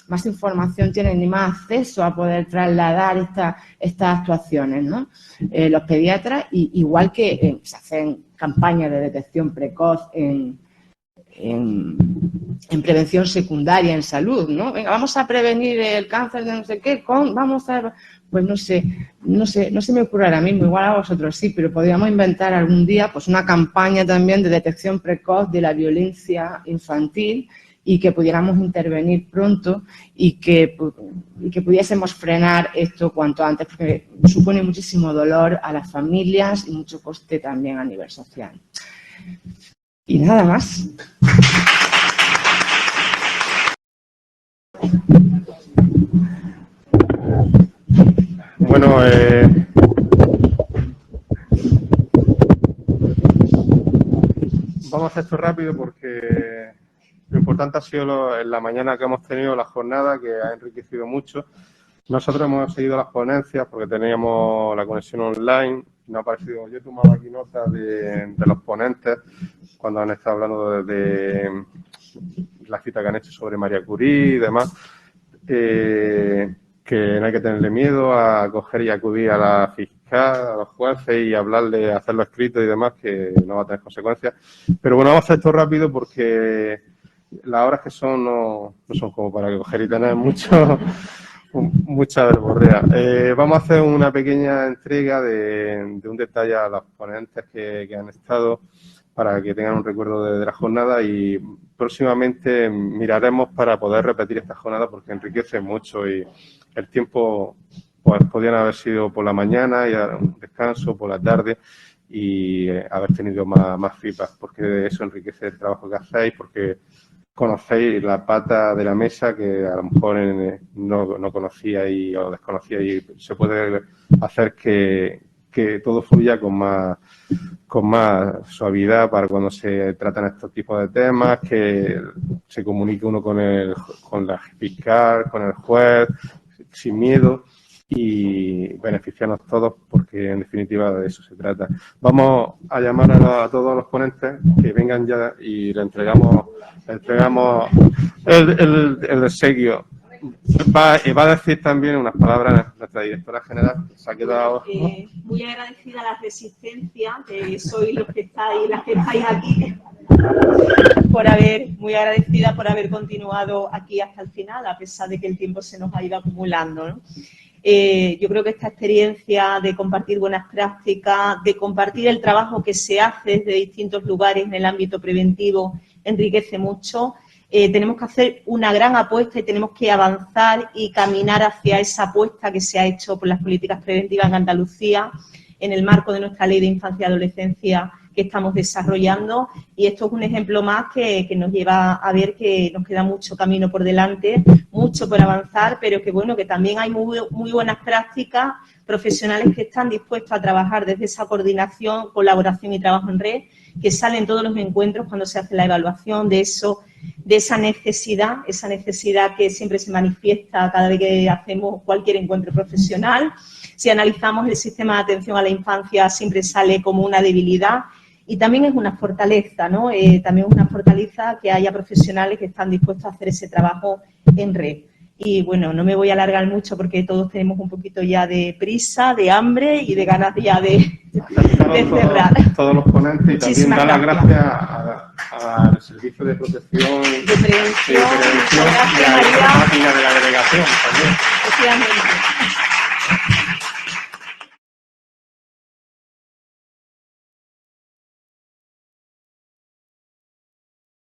más información tienen y más acceso a poder trasladar estas actuaciones, ¿no? Los pediatras, igual que se hacen campañas de detección precoz en prevención secundaria en salud, ¿no? Venga, vamos a prevenir el cáncer de no sé qué, pues no se me ocurre ahora mismo, igual a vosotros sí, pero podríamos inventar algún día pues una campaña también de detección precoz de la violencia infantil y que pudiéramos intervenir pronto y que pudiésemos frenar esto cuanto antes, porque supone muchísimo dolor a las familias y mucho coste también a nivel social. Y nada más. Bueno, vamos a hacer esto rápido porque lo importante ha sido en la mañana que hemos tenido la jornada, que ha enriquecido mucho. Nosotros hemos seguido las ponencias porque teníamos la conexión online. Me ha parecido, yo he tomado aquí notas de los ponentes cuando han estado hablando de la cita que han hecho sobre María Curie y demás, que no hay que tenerle miedo a coger y acudir a la fiscal, a los jueces y hablarle, hacerlo escrito y demás, que no va a tener consecuencias. Pero bueno, vamos a hacer esto rápido porque las horas que son no son como para coger y tener mucha verborrea. Vamos a hacer una pequeña entrega de un detalle a los ponentes que han estado para que tengan un recuerdo de la jornada y próximamente miraremos para poder repetir esta jornada porque enriquece mucho y el tiempo pues podían haber sido por la mañana y un descanso por la tarde y haber tenido más feedback porque eso enriquece el trabajo que hacéis porque conocéis la pata de la mesa que a lo mejor no conocíais o desconocíais y se puede hacer que todo fluya con más suavidad para cuando se tratan estos tipos de temas, que se comunique uno con la fiscal, con el juez, sin miedo y beneficiarnos todos porque en definitiva de eso se trata. Vamos a llamar a todos los ponentes que vengan ya y le entregamos el obsequio va a decir también unas palabras nuestra directora general, que se ha quedado... Muy agradecida a la Resistencia, que sois los que estáis, las que estáis aquí, muy agradecida por haber continuado aquí hasta el final, a pesar de que el tiempo se nos ha ido acumulando, ¿no? Yo creo que esta experiencia de compartir buenas prácticas, de compartir el trabajo que se hace desde distintos lugares en el ámbito preventivo, enriquece mucho. Tenemos que hacer una gran apuesta y tenemos que avanzar y caminar hacia esa apuesta que se ha hecho por las políticas preventivas en Andalucía en el marco de nuestra Ley de Infancia y Adolescencia que estamos desarrollando, y esto es un ejemplo más que nos lleva a ver que nos queda mucho camino por delante, mucho por avanzar, pero que bueno, que también hay muy buenas prácticas profesionales que están dispuestos a trabajar desde esa coordinación, colaboración y trabajo en red, que salen todos los encuentros cuando se hace la evaluación de esa necesidad que siempre se manifiesta cada vez que hacemos cualquier encuentro profesional. Si analizamos el sistema de atención a la infancia, siempre sale como una debilidad y también es una fortaleza, ¿no? También es una fortaleza que haya profesionales que están dispuestos a hacer ese trabajo en red. Y bueno, no me voy a alargar mucho porque todos tenemos un poquito ya de prisa, de hambre y de ganas ya de cerrar. Todos los ponentes, y también dar las gracias al Servicio de Protección de Prevención y a la máquina de la delegación también. Efectivamente.